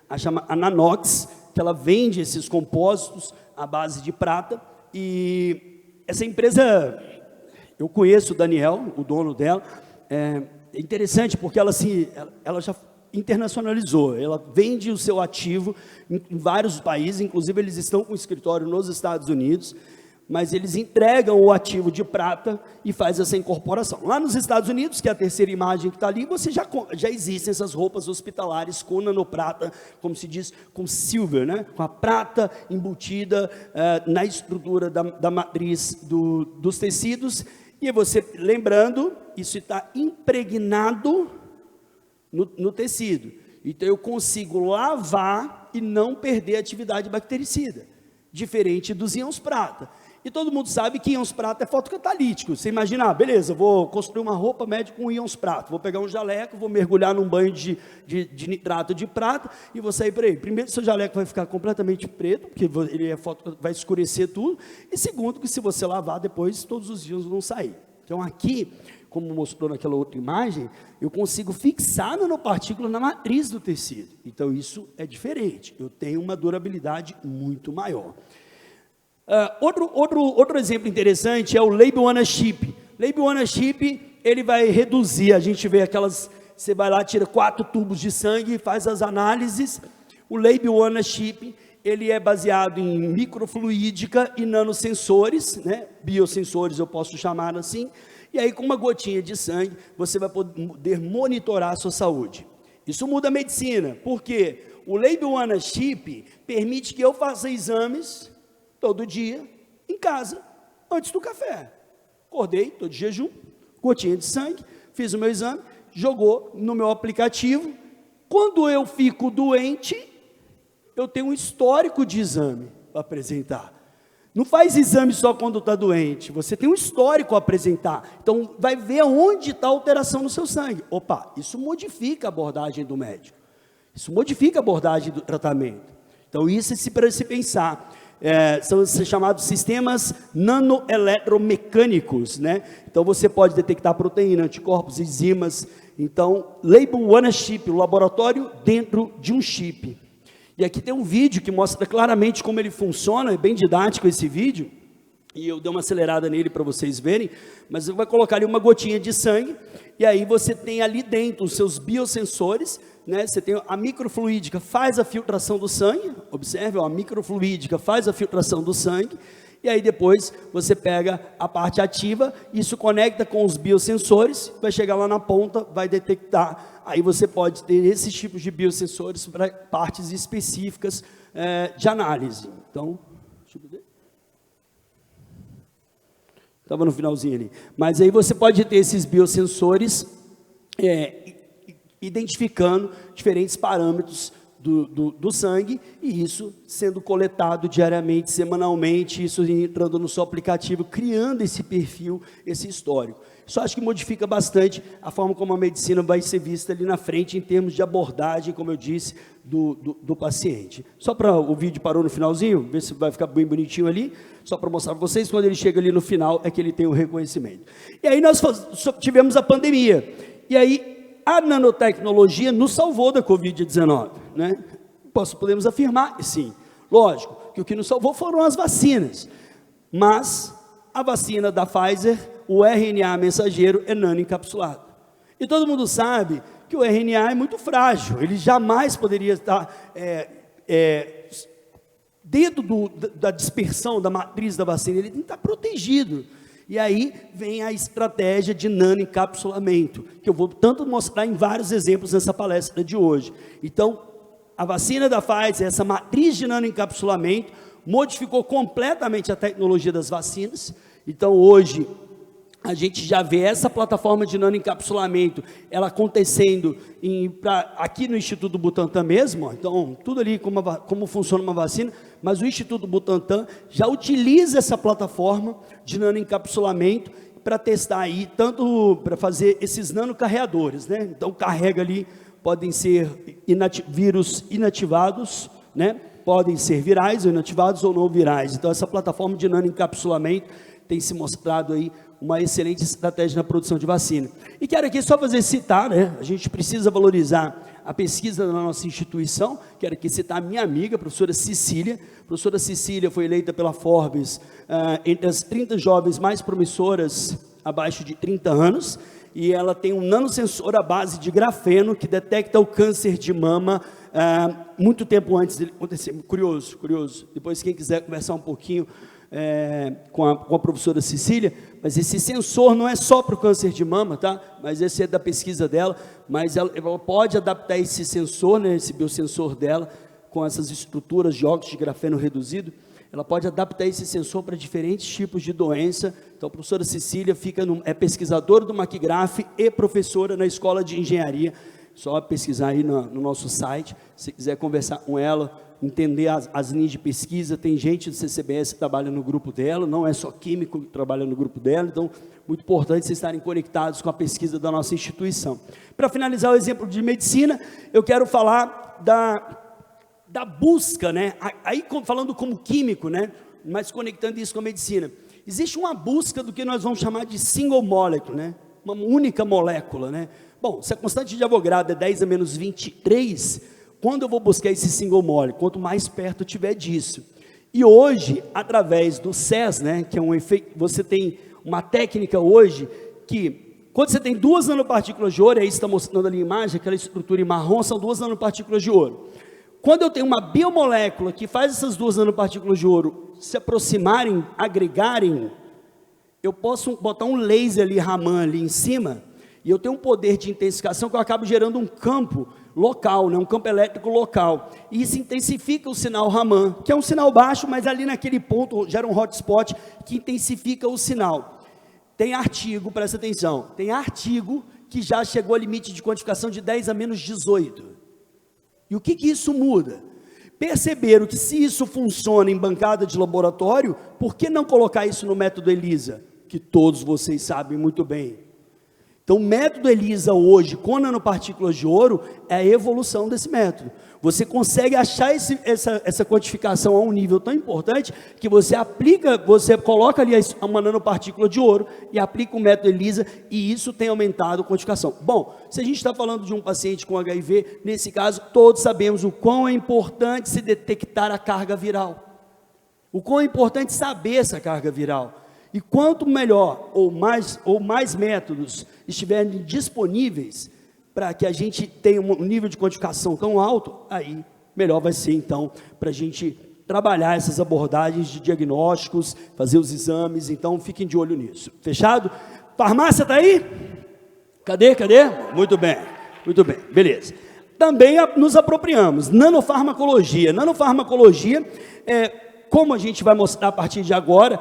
Speaker 2: a Nanox, que ela vende esses compósitos à base de prata, e essa empresa, eu conheço o Daniel, o dono dela, é interessante porque ela já internacionalizou, ela vende o seu ativo em vários países, inclusive eles estão com escritório nos Estados Unidos, mas eles entregam o ativo de prata e faz essa incorporação. Lá nos Estados Unidos, que é a terceira imagem que está ali, você já existem essas roupas hospitalares com nanoprata, como se diz, com silver, né? Com a prata embutida na estrutura da matriz dos tecidos, e você, lembrando, isso está impregnado no tecido. Então eu consigo lavar e não perder a atividade bactericida, diferente dos íons prata. E todo mundo sabe que íons prata é fotocatalítico. Você imagina, beleza, vou construir uma roupa médica com íons prata, vou pegar um jaleco, vou mergulhar num banho de nitrato de prata e vou sair por aí. Primeiro, seu jaleco vai ficar completamente preto, porque ele vai escurecer tudo. E segundo, que se você lavar depois, todos os íons vão sair. Então aqui, como mostrou naquela outra imagem, eu consigo fixar a nanopartícula na matriz do tecido. Então isso é diferente, eu tenho uma durabilidade muito maior. Outro exemplo interessante é o Label on a Chip. Label on a Chip, ele vai reduzir, a gente vê aquelas, você vai lá, tira 4 tubos de sangue, faz as análises. O Label on a Chip, ele é baseado em microfluídica e nanosensores, né? Biosensores eu posso chamar assim, e aí com uma gotinha de sangue, você vai poder monitorar a sua saúde. Isso muda a medicina, porque o Label on a Chip permite que eu faça exames todo dia, em casa, antes do café. Acordei, estou de jejum, gotinha de sangue, fiz o meu exame, jogou no meu aplicativo. Quando eu fico doente, eu tenho um histórico de exame para apresentar. Não faz exame só quando está doente, você tem um histórico a apresentar. Então, vai ver onde está a alteração no seu sangue. Opa, isso modifica a abordagem do médico. Isso modifica a abordagem do tratamento. Então, isso é para se pensar. São chamados sistemas nanoeletromecânicos, né? Então você pode detectar proteína, anticorpos, enzimas. Então, Label on a Chip, o laboratório dentro de um chip. E aqui tem um vídeo que mostra claramente como ele funciona, é bem didático esse vídeo, e eu dei uma acelerada nele para vocês verem, mas eu vou colocar ali uma gotinha de sangue, e aí você tem ali dentro os seus biosensores, né? Você tem a microfluídica, faz a filtração do sangue, observe, a microfluídica faz a filtração do sangue, e aí depois você pega a parte ativa, isso conecta com os biosensores, vai chegar lá na ponta, vai detectar, aí você pode ter esses tipos de biosensores para partes específicas de análise. Então, deixa eu ver. Estava no finalzinho ali. Mas aí você pode ter esses biosensores identificando diferentes parâmetros do sangue, e isso sendo coletado diariamente, semanalmente, isso entrando no seu aplicativo, criando esse perfil, esse histórico. Isso acho que modifica bastante a forma como a medicina vai ser vista ali na frente, em termos de abordagem, como eu disse, do paciente. Só para o vídeo parou no finalzinho, ver se vai ficar bem bonitinho ali, só para mostrar para vocês, quando ele chega ali no final, é que ele tem o reconhecimento. E aí nós tivemos a pandemia, e aí a nanotecnologia nos salvou da Covid-19, né? Podemos afirmar, sim, lógico, que o que nos salvou foram as vacinas, mas a vacina da Pfizer, o RNA mensageiro é nanoencapsulado. E todo mundo sabe que o RNA é muito frágil, ele jamais poderia estar dentro da dispersão da matriz da vacina, ele tem que estar protegido. E aí vem a estratégia de nanoencapsulamento, que eu vou tanto mostrar em vários exemplos nessa palestra de hoje. Então, a vacina da Pfizer, essa matriz de nanoencapsulamento, modificou completamente a tecnologia das vacinas. Então, hoje, a gente já vê essa plataforma de nanoencapsulamento, ela acontecendo aqui no Instituto Butantan mesmo, ó. Então, tudo ali como funciona uma vacina, mas o Instituto Butantan já utiliza essa plataforma de nanoencapsulamento para testar aí, tanto para fazer esses nanocarreadores, né? Então, carrega ali, podem ser vírus inativados, né? Podem ser virais ou inativados ou não virais. Então, essa plataforma de nanoencapsulamento tem se mostrado aí uma excelente estratégia na produção de vacina. E quero aqui só citar, né? A gente precisa valorizar a pesquisa da nossa instituição. Quero aqui citar a minha amiga, a professora Cecília. A professora Cecília foi eleita pela Forbes entre as 30 jovens mais promissoras abaixo de 30 anos. E ela tem um nanosensor à base de grafeno que detecta o câncer de mama muito tempo antes dele acontecer. Curioso, curioso. Depois, quem quiser conversar um pouquinho com a professora Cecília, mas esse sensor não é só para o câncer de mama, tá? Mas esse é da pesquisa dela, mas ela pode adaptar esse sensor, né, esse biosensor dela, com essas estruturas de óxido de grafeno reduzido, ela pode adaptar esse sensor para diferentes tipos de doença. Então, a professora Cecília é pesquisadora do Maquigraf e professora na Escola de Engenharia. Só pesquisar aí no nosso site, se quiser conversar com ela, entender as linhas de pesquisa. Tem gente do CCBS que trabalha no grupo dela, não é só químico que trabalha no grupo dela, então, muito importante vocês estarem conectados com a pesquisa da nossa instituição. Para finalizar o exemplo de medicina, eu quero falar da busca, né? Aí falando como químico, né? Mas conectando isso com a medicina. Existe uma busca do que nós vamos chamar de single molecule, né? Uma única molécula, né? Bom, se a constante de Avogadro é 10 a menos 23, quando eu vou buscar esse single molecule? Quanto mais perto eu tiver disso. E hoje, através do CES, né, que é um efeito, você tem uma técnica hoje que, quando você tem 2 nanopartículas de ouro, aí está mostrando ali a imagem, aquela estrutura em marrom, são 2 nanopartículas de ouro. Quando eu tenho uma biomolécula que faz essas 2 nanopartículas de ouro se aproximarem, agregarem, eu posso botar um laser ali, Raman, ali em cima, e eu tenho um poder de intensificação que eu acabo gerando um campo local, né, um campo elétrico local, e isso intensifica o sinal Raman, que é um sinal baixo, mas ali naquele ponto gera um hotspot que intensifica o sinal. Tem artigo, presta atenção, tem artigo que já chegou ao limite de quantificação de 10 a menos 18. E o que isso muda? Perceberam que se isso funciona em bancada de laboratório, por que não colocar isso no método ELISA? Que todos vocês sabem muito bem. Então, o método ELISA hoje, com nanopartículas de ouro, é a evolução desse método. Você consegue achar essa quantificação a um nível tão importante, que você coloca ali uma nanopartícula de ouro, e aplica o método ELISA, e isso tem aumentado a quantificação. Bom, se a gente está falando de um paciente com HIV, nesse caso, todos sabemos o quão é importante se detectar a carga viral. O quão é importante saber essa carga viral. E quanto melhor, ou mais métodos estiverem disponíveis para que a gente tenha um nível de quantificação tão alto, aí melhor vai ser então para a gente trabalhar essas abordagens de diagnósticos, fazer os exames. Então fiquem de olho nisso. Fechado? Farmácia está aí? Cadê? Muito bem, beleza. Também nos apropriamos, nanofarmacologia. Nanofarmacologia, como a gente vai mostrar a partir de agora,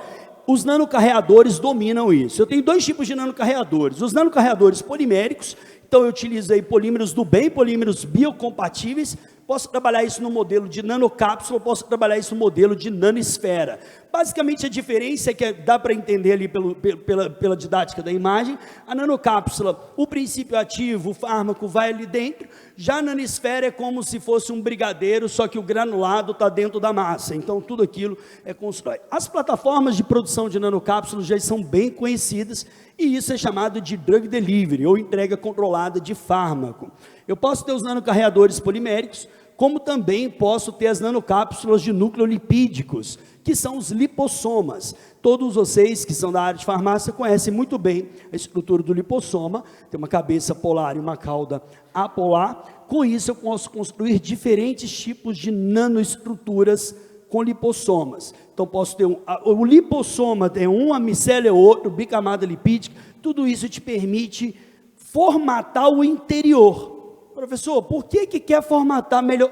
Speaker 2: os nanocarreadores dominam isso. Eu tenho 2 tipos de nanocarreadores. Os nanocarreadores poliméricos, então eu utilizo aí polímeros do bem, polímeros biocompatíveis. Posso trabalhar isso no modelo de nanocápsula, posso trabalhar isso no modelo de nanosfera. Basicamente, a diferença é que dá para entender ali pela didática da imagem. A nanocápsula, o princípio ativo, o fármaco vai ali dentro. Já a nanosfera é como se fosse um brigadeiro, só que o granulado está dentro da massa. Então, tudo aquilo é construído. As plataformas de produção de nanocápsulas já são bem conhecidas, e isso é chamado de drug delivery, ou entrega controlada de fármaco. Eu posso ter os nanocarreadores poliméricos, como também posso ter as nanocápsulas de nucleolipídicos, que são os lipossomas. Todos vocês que são da área de farmácia conhecem muito bem a estrutura do lipossoma, tem uma cabeça polar e uma cauda apolar. Com isso eu posso construir diferentes tipos de nanoestruturas com lipossomas. Então posso ter o lipossoma tem uma micélio é outro, bicamada lipídica, tudo isso te permite formatar o interior. Professor, por que quer formatar melhor,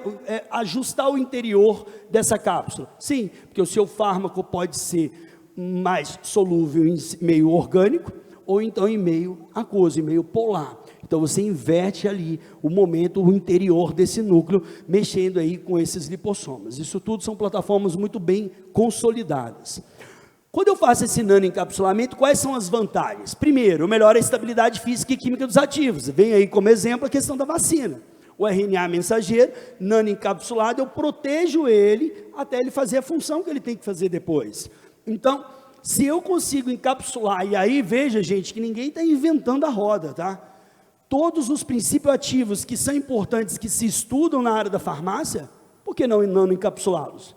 Speaker 2: ajustar o interior dessa cápsula? Sim, porque o seu fármaco pode ser mais solúvel em meio orgânico, ou então em meio aquoso, em meio polar. Então você inverte ali o momento, o interior desse núcleo, mexendo aí com esses lipossomas. Isso tudo são plataformas muito bem consolidadas. Quando eu faço esse nanoencapsulamento, quais são as vantagens? Primeiro, melhora a estabilidade física e química dos ativos. Vem aí como exemplo a questão da vacina. O RNA mensageiro, nanoencapsulado, eu protejo ele até ele fazer a função que ele tem que fazer depois. Então, se eu consigo encapsular, e aí veja, gente, que ninguém está inventando a roda, tá? Todos os princípios ativos que são importantes, que se estudam na área da farmácia, por que não nanoencapsulá-los?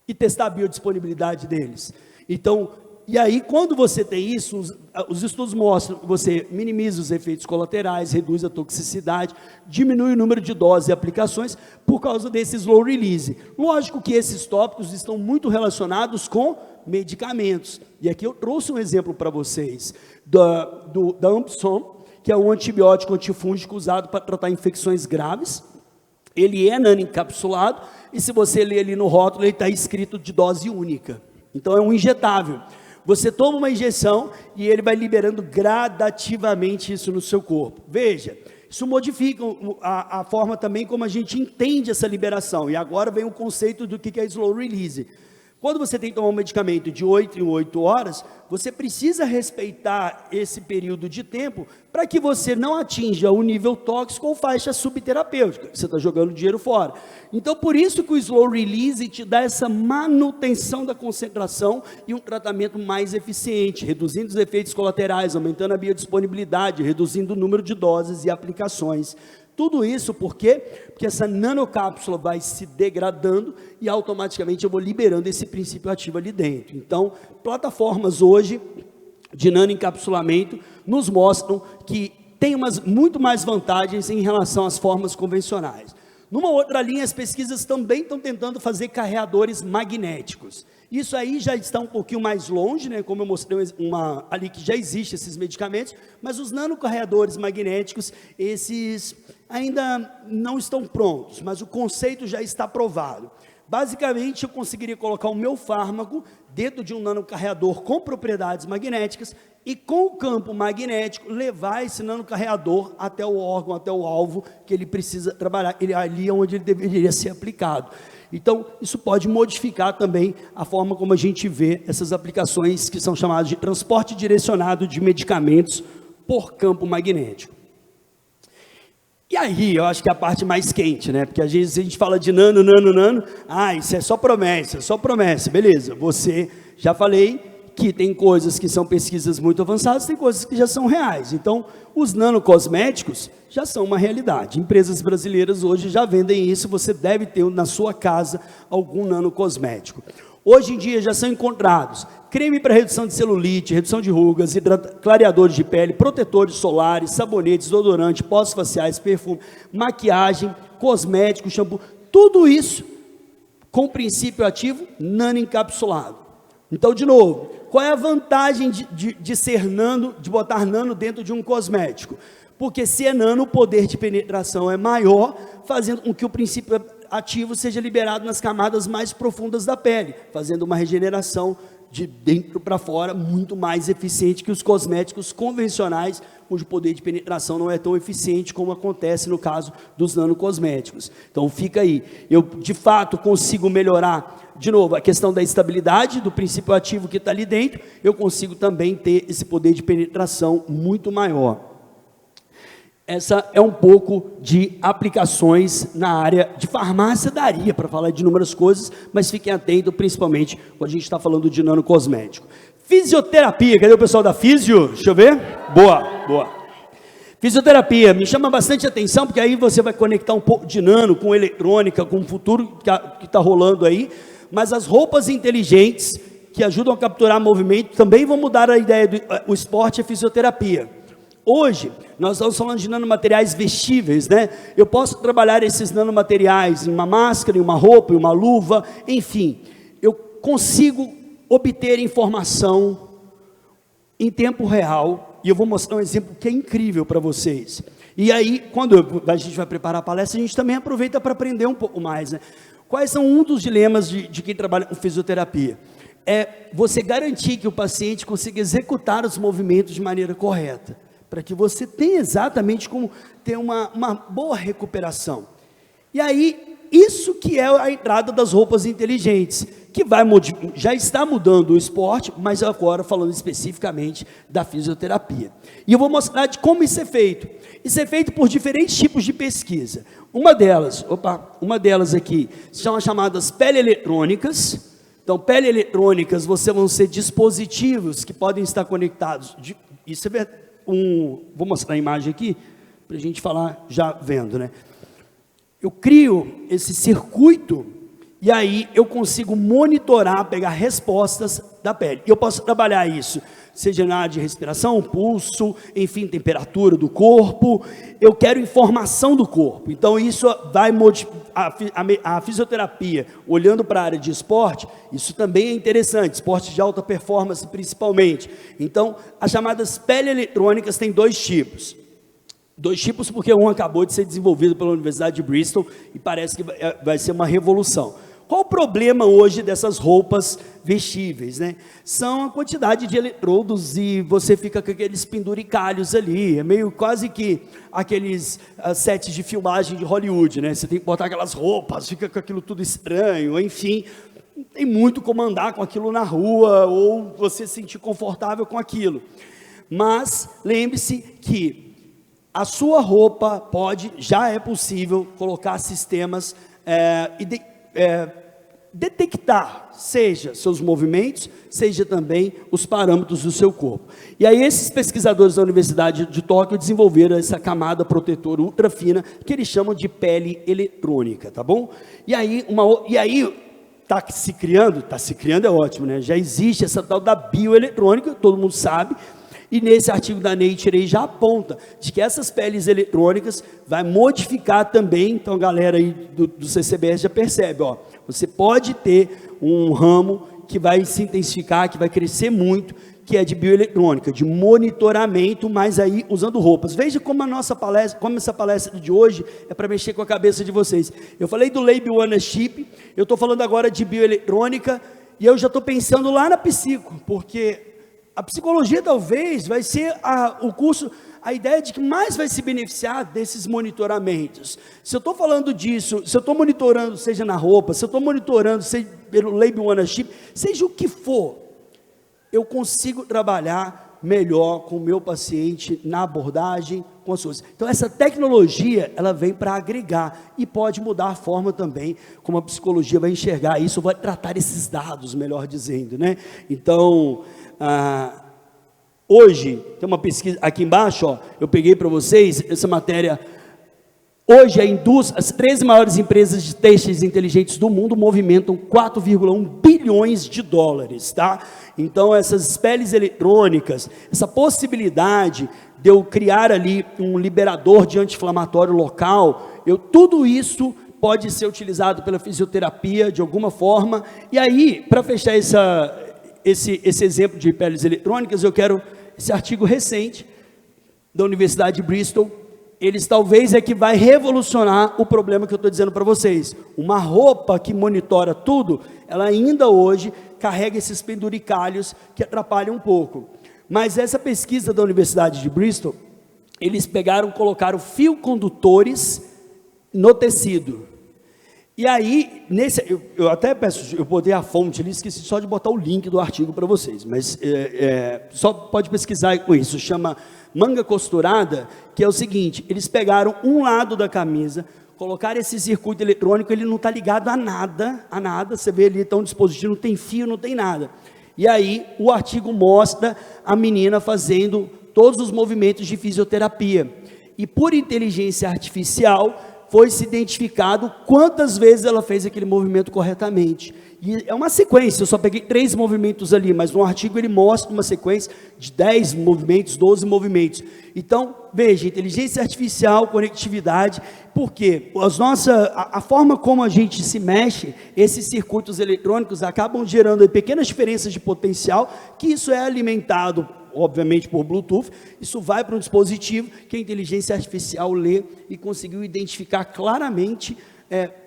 Speaker 2: E testar a biodisponibilidade deles. Então, e aí quando você tem isso, os estudos mostram que você minimiza os efeitos colaterais, reduz a toxicidade, diminui o número de doses e aplicações por causa desse slow release. Lógico que esses tópicos estão muito relacionados com medicamentos. E aqui eu trouxe um exemplo para vocês da Ampson, que é um antibiótico antifúngico usado para tratar infecções graves. Ele é nanoencapsulado e se você ler ali no rótulo, ele está escrito de dose única. Então é um injetável. Você toma uma injeção e ele vai liberando gradativamente isso no seu corpo. Veja, isso modifica a forma também como a gente entende essa liberação. E agora vem o conceito do que é slow release. Quando você tem que tomar um medicamento de 8 em 8 horas, você precisa respeitar esse período de tempo para que você não atinja o nível tóxico ou faixa subterapêutica. Você está jogando dinheiro fora. Então, por isso que o slow release te dá essa manutenção da concentração e um tratamento mais eficiente, reduzindo os efeitos colaterais, aumentando a biodisponibilidade, reduzindo o número de doses e aplicações. Tudo isso por quê? Porque essa nanocápsula vai se degradando e automaticamente eu vou liberando esse princípio ativo ali dentro. Então, plataformas hoje de nanoencapsulamento nos mostram que tem muito mais vantagens em relação às formas convencionais. Numa outra linha, as pesquisas também estão tentando fazer carreadores magnéticos. Isso aí já está um pouquinho mais longe, né? Como eu mostrei ali que já existe esses medicamentos, mas os nanocarreadores magnéticos, esses ainda não estão prontos, mas o conceito já está provado. Basicamente, eu conseguiria colocar o meu fármaco dentro de um nanocarreador com propriedades magnéticas e com o campo magnético levar esse nanocarreador até o órgão, até o alvo que ele precisa trabalhar, ali é onde ele deveria ser aplicado. Então, isso pode modificar também a forma como a gente vê essas aplicações que são chamadas de transporte direcionado de medicamentos por campo magnético. E aí, eu acho que é a parte mais quente, né? Porque às vezes a gente fala de nano, isso é só promessa, beleza. Você, já falei que tem coisas que são pesquisas muito avançadas, tem coisas que já são reais. Então, os nanocosméticos já são uma realidade. Empresas brasileiras hoje já vendem isso, você deve ter na sua casa algum nanocosmético. Hoje em dia já são encontrados creme para redução de celulite, redução de rugas, clareadores de pele, protetores solares, sabonetes, desodorante, pós faciais, perfume, maquiagem, cosmético, shampoo, tudo isso com princípio ativo nanoencapsulado. Então, de novo, qual é a vantagem de ser nano, de botar nano dentro de um cosmético? Porque se é nano, o poder de penetração é maior, fazendo com que o princípio ativo seja liberado nas camadas mais profundas da pele, fazendo uma regeneração de dentro para fora, muito mais eficiente que os cosméticos convencionais, cujo poder de penetração não é tão eficiente como acontece no caso dos nanocosméticos. Então fica aí, eu de fato consigo melhorar, de novo, a questão da estabilidade do princípio ativo que está ali dentro, eu consigo também ter esse poder de penetração muito maior. Essa é um pouco de aplicações na área de farmácia, daria para falar de inúmeras coisas, mas fiquem atentos, principalmente quando a gente está falando de nanocosmético. Fisioterapia, cadê o pessoal da Físio? Deixa eu ver. Boa, boa. Fisioterapia, me chama bastante atenção, porque aí você vai conectar um pouco de nano com eletrônica, com o futuro que está rolando aí, mas as roupas inteligentes, que ajudam a capturar movimento, também vão mudar a ideia do esporte e a fisioterapia. Hoje, nós estamos falando de nanomateriais vestíveis, né? Eu posso trabalhar esses nanomateriais em uma máscara, em uma roupa, em uma luva, enfim. Eu consigo obter informação em tempo real, e eu vou mostrar um exemplo que é incrível para vocês. E aí, quando a gente vai preparar a palestra, a gente também aproveita para aprender um pouco mais, né? Quais são um dos dilemas de quem trabalha com fisioterapia? É você garantir que o paciente consiga executar os movimentos de maneira correta, para que você tenha exatamente como ter uma boa recuperação. E aí, isso que é a entrada das roupas inteligentes, que já está mudando o esporte, mas agora falando especificamente da fisioterapia. E eu vou mostrar de como isso é feito. Isso é feito por diferentes tipos de pesquisa. Uma delas aqui são as chamadas pele-eletrônicas. Então, pele-eletrônicas vão ser dispositivos que podem estar conectados. Isso é verdade. Vou mostrar a imagem aqui, para a gente falar já vendo, né? Eu crio esse circuito, e aí eu consigo monitorar, pegar respostas da pele. E eu posso trabalhar isso, seja na área de respiração, pulso, enfim, temperatura do corpo. Eu quero informação do corpo. Então isso vai modificar a fisioterapia, olhando para a área de esporte, isso também é interessante, esporte de alta performance principalmente. Então, as chamadas pele-eletrônicas têm dois tipos. Dois tipos porque um acabou de ser desenvolvido pela Universidade de Bristol e parece que vai ser uma revolução. Qual o problema hoje dessas roupas vestíveis, né? São a quantidade de eletrodos e você fica com aqueles penduricalhos ali, é meio quase que aqueles sets de filmagem de Hollywood, né? Você tem que botar aquelas roupas, fica com aquilo tudo estranho, enfim, não tem muito como andar com aquilo na rua ou você se sentir confortável com aquilo. Mas lembre-se que a sua roupa já é possível colocar sistemas detectar, seja seus movimentos, seja também os parâmetros do seu corpo. E aí esses pesquisadores da Universidade de Tóquio desenvolveram essa camada protetora ultra fina, que eles chamam de pele eletrônica, tá bom? E aí está se criando é ótimo, né? Já existe essa tal da bioeletrônica, todo mundo sabe, e nesse artigo da Nature aí já aponta de que essas peles eletrônicas vai modificar também, então a galera aí do CCBS já percebe, ó, você pode ter um ramo que vai se intensificar, que vai crescer muito, que é de bioeletrônica, de monitoramento, mas aí usando roupas. Veja como essa palestra de hoje é para mexer com a cabeça de vocês. Eu falei do Lab One Chip, eu estou falando agora de bioeletrônica, e eu já estou pensando lá na psico, porque a psicologia talvez vai ser o curso, a ideia de que mais vai se beneficiar desses monitoramentos. Se eu estou falando disso, se eu estou monitorando, seja na roupa, se eu estou monitorando, seja pelo Lab One Chip, seja o que for, eu consigo trabalhar melhor com o meu paciente na abordagem, com as suas. Então essa tecnologia, ela vem para agregar e pode mudar a forma também como a psicologia vai enxergar isso, vai tratar esses dados, melhor dizendo, né? Então, hoje, tem uma pesquisa aqui embaixo, ó, eu peguei para vocês essa matéria. Hoje, as 13 maiores empresas de testes inteligentes do mundo movimentam 4,1 bilhões de dólares, tá? Então, essas peles eletrônicas, essa possibilidade de eu criar ali um liberador de anti-inflamatório local, tudo isso pode ser utilizado pela fisioterapia de alguma forma. E aí, para fechar esse exemplo de peles eletrônicas, eu quero esse artigo recente da Universidade de Bristol, eles talvez é que vai revolucionar o problema que eu estou dizendo para vocês. Uma roupa que monitora tudo, ela ainda hoje carrega esses penduricalhos que atrapalham um pouco. Mas essa pesquisa da Universidade de Bristol, eles colocaram fio condutores no tecido. E aí, eu até peço, eu botei a fonte ali, esqueci só de botar o link do artigo para vocês, mas só pode pesquisar com isso, chama manga costurada, que é o seguinte, eles pegaram um lado da camisa, colocaram esse circuito eletrônico, ele não está ligado a nada, você vê ali, então o dispositivo não tem fio, não tem nada. E aí, o artigo mostra a menina fazendo todos os movimentos de fisioterapia. E por inteligência artificial, foi se identificado quantas vezes ela fez aquele movimento corretamente. E é uma sequência, eu só peguei 3 movimentos ali, mas no artigo ele mostra uma sequência de 10 movimentos, 12 movimentos. Então, veja, inteligência artificial, conectividade, porque a forma como a gente se mexe, esses circuitos eletrônicos acabam gerando pequenas diferenças de potencial, que isso é alimentado obviamente por Bluetooth, isso vai para um dispositivo que a inteligência artificial lê e conseguiu identificar claramente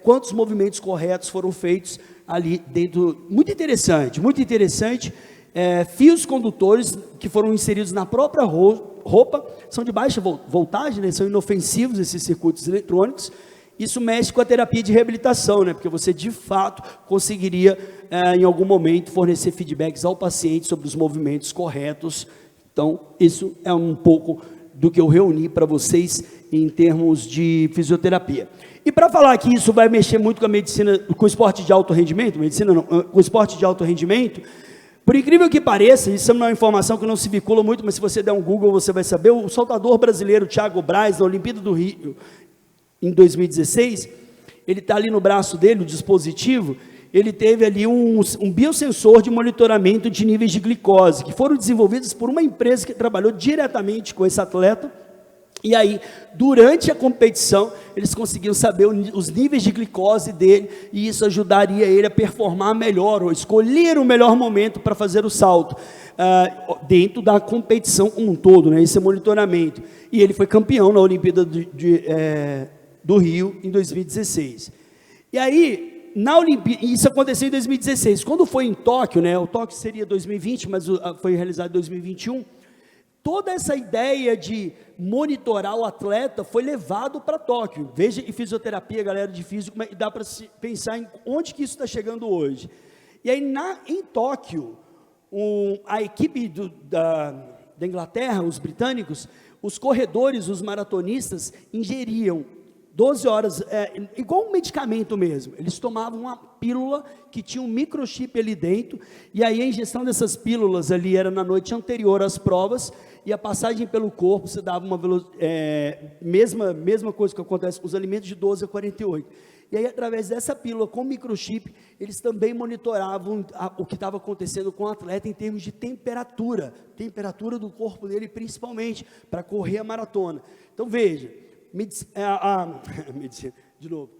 Speaker 2: quantos movimentos corretos foram feitos ali dentro. Muito interessante, fios condutores que foram inseridos na própria roupa, são de baixa voltagem, né? São inofensivos esses circuitos eletrônicos. Isso mexe com a terapia de reabilitação, né? Porque você de fato conseguiria em algum momento fornecer feedbacks ao paciente sobre os movimentos corretos. Então, isso é um pouco do que eu reuni para vocês em termos de fisioterapia. E para falar que isso vai mexer muito com a medicina, com o esporte de alto rendimento, com o esporte de alto rendimento, por incrível que pareça, isso é uma informação que não se vincula muito, mas se você der um Google você vai saber, o saltador brasileiro Thiago Braz, na Olimpíada do Rio, em 2016, ele está ali no braço dele, o dispositivo, ele teve ali um biosensor de monitoramento de níveis de glicose, que foram desenvolvidos por uma empresa que trabalhou diretamente com esse atleta, e aí, durante a competição, eles conseguiam saber os níveis de glicose dele, e isso ajudaria ele a performar melhor, ou escolher o melhor momento para fazer o salto, dentro da competição como um todo, né? Esse monitoramento. E ele foi campeão na Olimpíada do Rio, em 2016. E aí, isso aconteceu em 2016. Quando foi em Tóquio, né, o Tóquio seria 2020, mas foi realizado em 2021, toda essa ideia de monitorar o atleta foi levado para Tóquio. Veja, em fisioterapia, galera de físico, dá para pensar em onde que isso está chegando hoje. E aí, em Tóquio, a equipe da Inglaterra, os britânicos, os corredores, os maratonistas, ingeriam 12 horas, igual um medicamento mesmo, eles tomavam uma pílula que tinha um microchip ali dentro, e aí a ingestão dessas pílulas ali era na noite anterior às provas, e a passagem pelo corpo, você dava uma mesma coisa que acontece com os alimentos de 12 a 48, e aí através dessa pílula com microchip, eles também monitoravam o que estava acontecendo com o atleta em termos de temperatura do corpo dele principalmente, para correr a maratona. Então veja, medicina, de novo,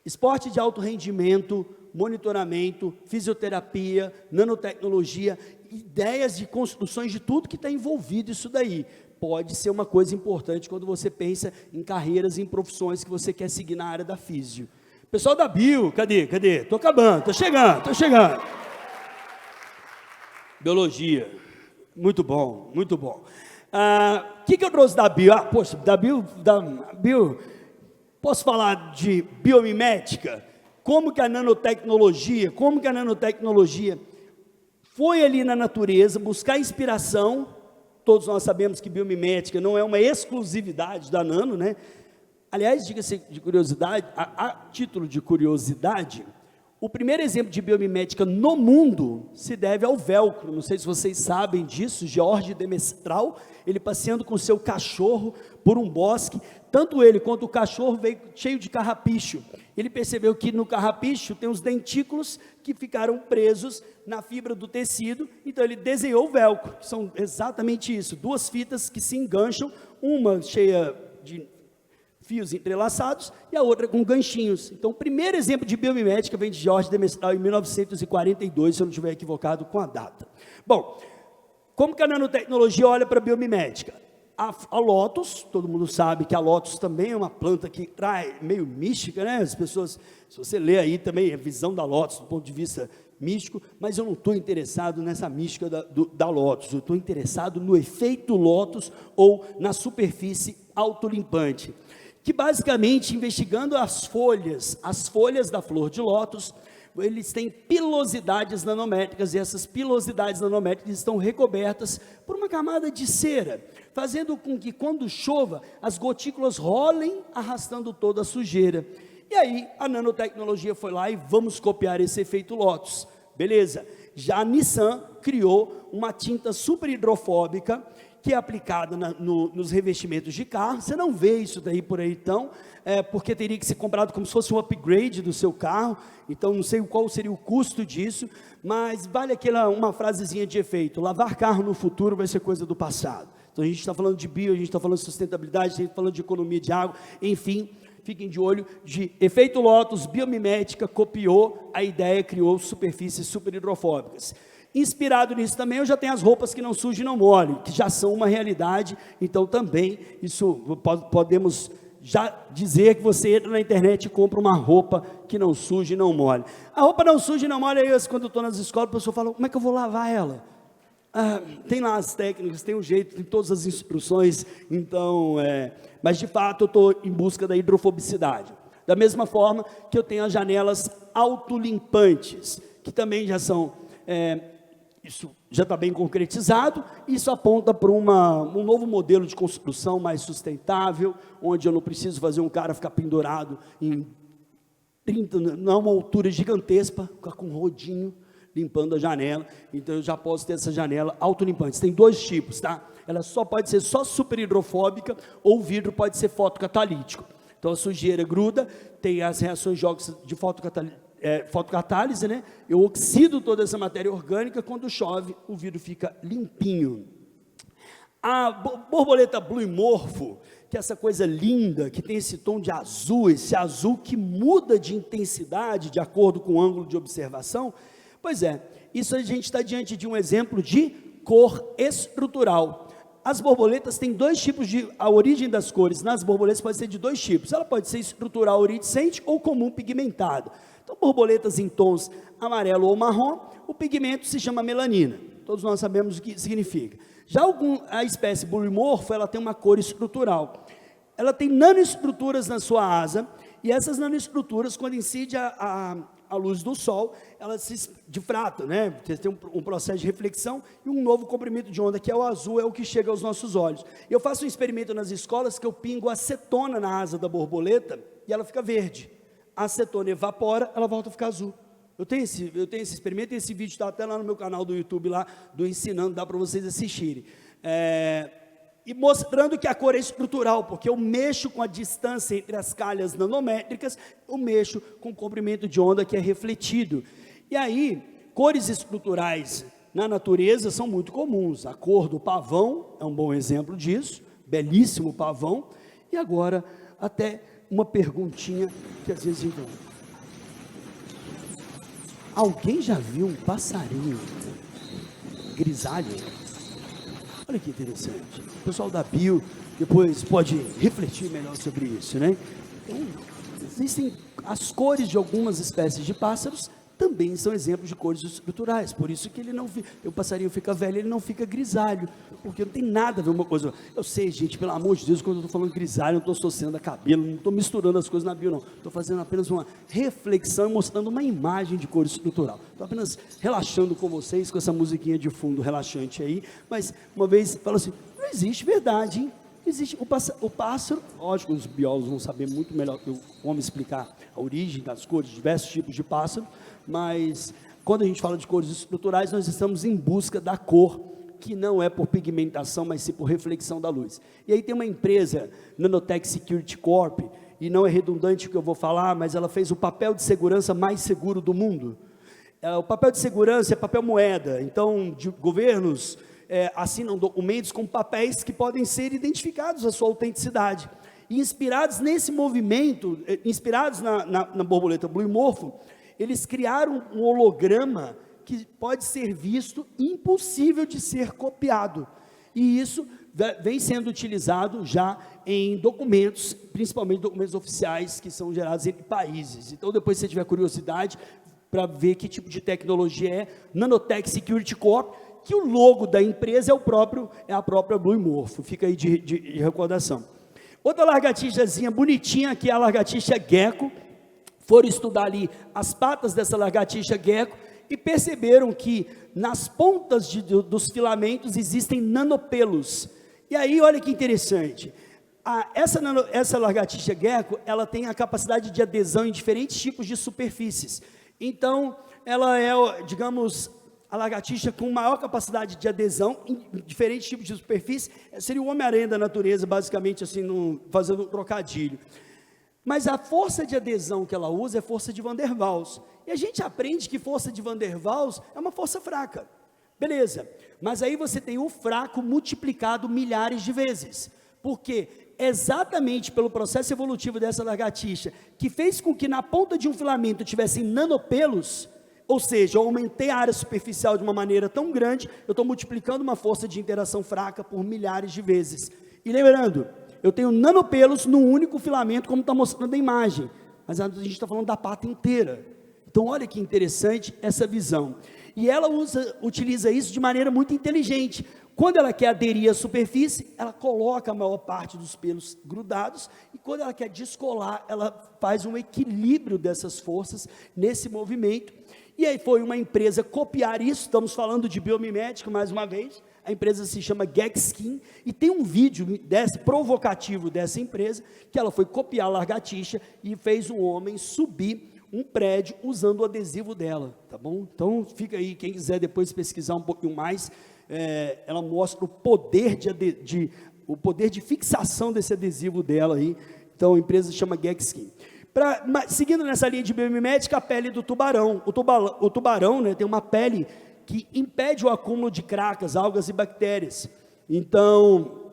Speaker 2: esporte de alto rendimento, monitoramento, fisioterapia, nanotecnologia, ideias de construções de tudo que está envolvido isso daí, pode ser uma coisa importante quando você pensa em carreiras, em profissões que você quer seguir na área da físio. Pessoal da bio, cadê? Estou acabando, estou chegando. Biologia, muito bom. O que eu trouxe da bio? Da bio, posso falar de biomimética? Como que a nanotecnologia foi ali na natureza buscar inspiração. Todos nós sabemos que biomimética não é uma exclusividade da nano, né? Aliás, diga-se de curiosidade, a título de curiosidade, o primeiro exemplo de biomimética no mundo se deve ao velcro. Não sei se vocês sabem disso. George de Mestral, ele passeando com seu cachorro por um bosque, tanto ele quanto o cachorro veio cheio de carrapicho. Ele percebeu que no carrapicho tem os dentículos que ficaram presos na fibra do tecido, então ele desenhou o velcro, que são exatamente isso, 2 fitas que se engancham, uma cheia de fios entrelaçados, e a outra com ganchinhos. Então, o primeiro exemplo de biomimética vem de George de Mestral, em 1942, se eu não estiver equivocado com a data. Bom, como que a nanotecnologia olha para a biomimética? A lótus, todo mundo sabe que a lótus também é uma planta que traz meio mística, né? As pessoas, se você ler aí também a visão da lótus do ponto de vista místico, mas eu não estou interessado nessa mística da lótus, eu estou interessado no efeito lótus ou na superfície autolimpante, que basicamente, investigando as folhas da flor de lótus, eles têm pilosidades nanométricas, e essas pilosidades nanométricas estão recobertas por uma camada de cera, fazendo com que quando chova, as gotículas rolem, arrastando toda a sujeira. E aí, a nanotecnologia foi lá e vamos copiar esse efeito lótus. Beleza. Já a Nissan criou uma tinta super hidrofóbica, que é aplicada nos revestimentos de carro. Você não vê isso daí por aí, então, porque teria que ser comprado como se fosse um upgrade do seu carro. Então, não sei qual seria o custo disso, mas vale uma frasezinha de efeito: lavar carro no futuro vai ser coisa do passado. Então, a gente está falando de bio, a gente está falando de sustentabilidade, a gente está falando de economia de água, enfim, fiquem de olho. De efeito lótus, biomimética, copiou a ideia, criou superfícies super hidrofóbicas. Inspirado nisso também, eu já tenho as roupas que não sujam e não molham, que já são uma realidade. Então também, isso podemos já dizer que você entra na internet e compra uma roupa que não suja e não molha. A roupa não suja e não molha, aí quando eu estou nas escolas, a pessoa fala: como é que eu vou lavar ela? Tem lá as técnicas, tem um jeito, tem todas as instruções. Então, mas de fato eu estou em busca da hidrofobicidade. Da mesma forma que eu tenho as janelas autolimpantes, que também já são... isso já está bem concretizado. Isso aponta para um novo modelo de construção mais sustentável, onde eu não preciso fazer um cara ficar pendurado em 30, não é uma altura gigantesca, ficar com um rodinho limpando a janela. Então eu já posso ter essa janela autolimpante. Tem dois tipos, tá? Ela só pode ser só super hidrofóbica, ou o vidro pode ser fotocatalítico. Então a sujeira gruda, tem as reações de fotocatálise, né? Eu oxido toda essa matéria orgânica, quando chove o vidro fica limpinho. A borboleta Blue Morpho, que é essa coisa linda, que tem esse tom de azul, esse azul que muda de intensidade de acordo com o ângulo de observação. Pois é, isso a gente está diante de um exemplo de cor estrutural. As borboletas têm dois tipos a origem das cores nas borboletas pode ser de dois tipos. Ela pode ser estrutural iridescente ou comum pigmentado. Então, borboletas em tons amarelo ou marrom, o pigmento se chama melanina. Todos nós sabemos o que significa. Já a espécie Blue Morpho, ela tem uma cor estrutural. Ela tem nanoestruturas na sua asa, e essas nanoestruturas, quando incide a luz do sol, elas se difratam, né? Tem um processo de reflexão e um novo comprimento de onda, que é o azul, é o que chega aos nossos olhos. Eu faço um experimento nas escolas que eu pingo acetona na asa da borboleta e ela fica verde. A acetona evapora, ela volta a ficar azul. Eu tenho esse experimento, e esse vídeo está até lá no meu canal do YouTube, lá do Ensinando, dá para vocês assistirem. E mostrando que a cor é estrutural, porque eu mexo com a distância entre as calhas nanométricas, eu mexo com o comprimento de onda que é refletido. E aí, cores estruturais na natureza são muito comuns. A cor do pavão é um bom exemplo disso, belíssimo pavão. E agora, até uma perguntinha que às vezes... Alguém já viu um passarinho grisalho? Olha que interessante. O pessoal da bio depois pode refletir melhor sobre isso, né? Então, existem as cores de algumas espécies de pássaros, também são exemplos de cores estruturais. Por isso que o passarinho fica velho, ele não fica grisalho, porque não tem nada a ver uma coisa. Eu sei, gente, pelo amor de Deus, quando eu estou falando grisalho, eu não estou associando a cabelo, não estou misturando as coisas na bio, não. Estou fazendo apenas uma reflexão e mostrando uma imagem de cor estrutural. Estou apenas relaxando com vocês, com essa musiquinha de fundo relaxante aí, mas uma vez fala assim: não existe verdade, hein? Existe o pássaro, lógico, os biólogos vão saber muito melhor que eu como explicar a origem das cores, diversos tipos de pássaro, mas quando a gente fala de cores estruturais, nós estamos em busca da cor, que não é por pigmentação, mas sim por reflexão da luz. E aí tem uma empresa, Nanotech Security Corp, e não é redundante o que eu vou falar, mas ela fez o papel de segurança mais seguro do mundo. O papel de segurança é papel moeda, então governos assinam documentos com papéis que podem ser identificados a sua autenticidade. E inspirados nesse movimento, inspirados na borboleta Blue Morpho, eles criaram um holograma que pode ser visto, impossível de ser copiado. E isso vem sendo utilizado já em documentos, principalmente documentos oficiais que são gerados entre países. Então, depois, se você tiver curiosidade para ver que tipo de tecnologia é, Nanotech Security Corp, que o logo da empresa é a própria Blue Morpho, fica aí de recordação. Outra lagartixazinha bonitinha, que é a lagartixa gecko. Foram estudar ali as patas dessa lagartixa gecko e perceberam que nas pontas dos filamentos existem nanopelos. E aí, olha que interessante, essa lagartixa gecko, ela tem a capacidade de adesão em diferentes tipos de superfícies. Então, ela é, digamos, a lagartixa com maior capacidade de adesão em diferentes tipos de superfície. Seria o Homem-Aranha da natureza, basicamente, assim, fazendo um trocadilho. Mas a força de adesão que ela usa é força de Van der Waals. E a gente aprende que força de Van der Waals é uma força fraca. Beleza, mas aí você tem o fraco multiplicado milhares de vezes. Porque exatamente pelo processo evolutivo dessa lagartixa, que fez com que na ponta de um filamento tivessem nanopelos, ou seja, eu aumentei a área superficial de uma maneira tão grande, eu estou multiplicando uma força de interação fraca por milhares de vezes. E lembrando, eu tenho nanopelos num único filamento, como está mostrando a imagem, mas a gente está falando da pata inteira. Então, olha que interessante essa visão. E ela utiliza isso de maneira muito inteligente. Quando ela quer aderir à superfície, ela coloca a maior parte dos pelos grudados, e quando ela quer descolar, ela faz um equilíbrio dessas forças nesse movimento. E aí foi uma empresa copiar isso, estamos falando de biomimética mais uma vez, a empresa se chama GagSkin, e tem um vídeo provocativo dessa empresa, que ela foi copiar a lagartixa e fez um homem subir um prédio usando o adesivo dela, tá bom? Então fica aí, quem quiser depois pesquisar um pouquinho mais, ela mostra o poder de fixação desse adesivo dela aí. Então a empresa se chama GagSkin. Seguindo nessa linha de biomimética, a pele do tubarão. O tubarão, né, tem uma pele que impede o acúmulo de cracas, algas e bactérias. Então,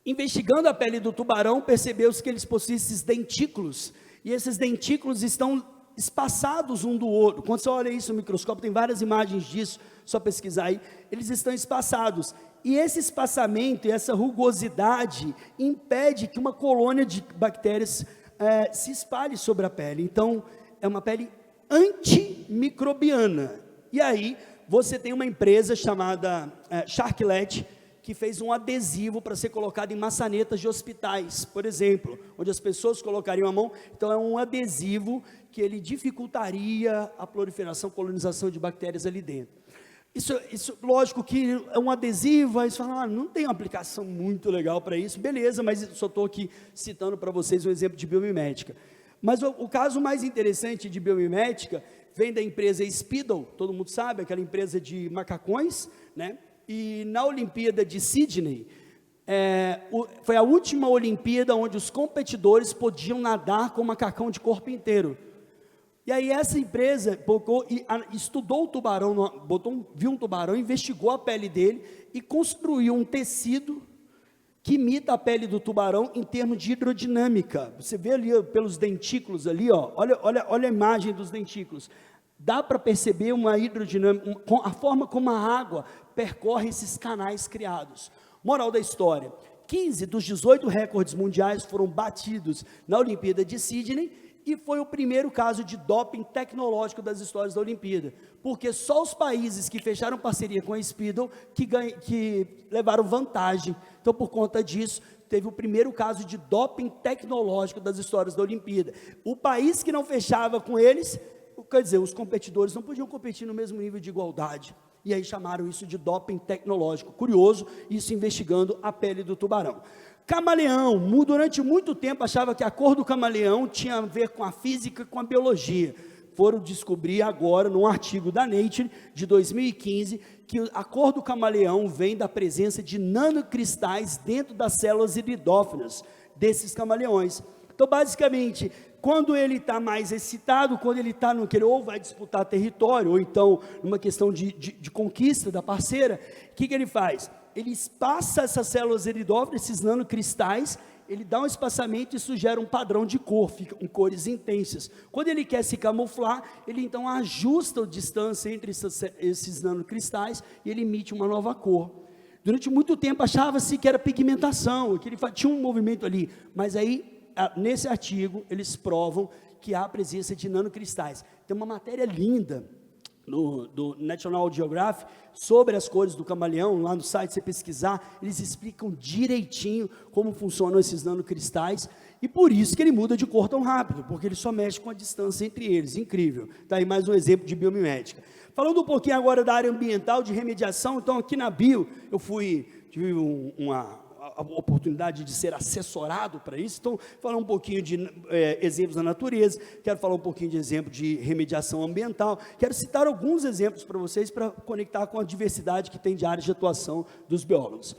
Speaker 2: investigando a pele do tubarão, percebeu-se que eles possuem esses dentículos, e esses dentículos estão espaçados um do outro. Quando você olha isso no microscópio, tem várias imagens disso, só pesquisar aí, eles estão espaçados. E esse espaçamento e essa rugosidade impede que uma colônia de bactérias se espalhe sobre a pele. Então, é uma pele antimicrobiana. E aí, você tem uma empresa chamada Sharklet, que fez um adesivo para ser colocado em maçanetas de hospitais, por exemplo, onde as pessoas colocariam a mão. Então, é um adesivo que ele dificultaria a proliferação, colonização de bactérias ali dentro. Isso, lógico que é um adesivo, aí você fala, não tem uma aplicação muito legal para isso, beleza, mas só estou aqui citando para vocês um exemplo de biomimética. Mas o caso mais interessante de biomimética vem da empresa Speedo, todo mundo sabe, aquela empresa de macacões, né? E na Olimpíada de Sydney, foi a última Olimpíada onde os competidores podiam nadar com macacão de corpo inteiro. E aí essa empresa estudou o tubarão, viu um tubarão, investigou a pele dele e construiu um tecido que imita a pele do tubarão em termos de hidrodinâmica. Você vê ali pelos dentículos ali, ó, olha a imagem dos dentículos. Dá para perceber uma hidrodinâmica, a forma como a água percorre esses canais criados. Moral da história, 15 dos 18 recordes mundiais foram batidos na Olimpíada de Sydney, e foi o primeiro caso de doping tecnológico das histórias da Olimpíada, porque só os países que fecharam parceria com a Speedo que levaram vantagem. Então, por conta disso, teve o primeiro caso de doping tecnológico das histórias da Olimpíada. O país que não fechava com eles, quer dizer, os competidores não podiam competir no mesmo nível de igualdade, e aí chamaram isso de doping tecnológico. Curioso, isso investigando a pele do tubarão. Camaleão, durante muito tempo achava que a cor do camaleão tinha a ver com a física, com a biologia. Foram descobrir agora, num artigo da Nature, de 2015, que a cor do camaleão vem da presença de nanocristais dentro das células iridófinas desses camaleões. Então, basicamente, quando ele está mais excitado, quando ele está no que ele ou vai disputar território, ou então numa questão de conquista da parceira, o que ele faz? Ele espaça essas células iridófinas, esses nanocristais, ele dá um espaçamento e isso gera um padrão de cor, fica em cores intensas. Quando ele quer se camuflar, ele então ajusta a distância entre esses nanocristais e ele emite uma nova cor. Durante muito tempo achava-se que era pigmentação, que ele tinha um movimento ali, mas aí, nesse artigo, eles provam que há a presença de nanocristais. Tem uma matéria linda do National Geographic sobre as cores do camaleão, lá no site, você pesquisar, eles explicam direitinho como funcionam esses nanocristais, e por isso que ele muda de cor tão rápido, porque ele só mexe com a distância entre eles, incrível. Está aí mais um exemplo de biomimética. Falando um pouquinho agora da área ambiental, de remediação, então aqui na bio, eu tive a oportunidade de ser assessorado para isso, então falar um pouquinho de exemplos da natureza, quero falar um pouquinho de exemplo de remediação ambiental, quero citar alguns exemplos para vocês, para conectar com a diversidade que tem de áreas de atuação dos biólogos.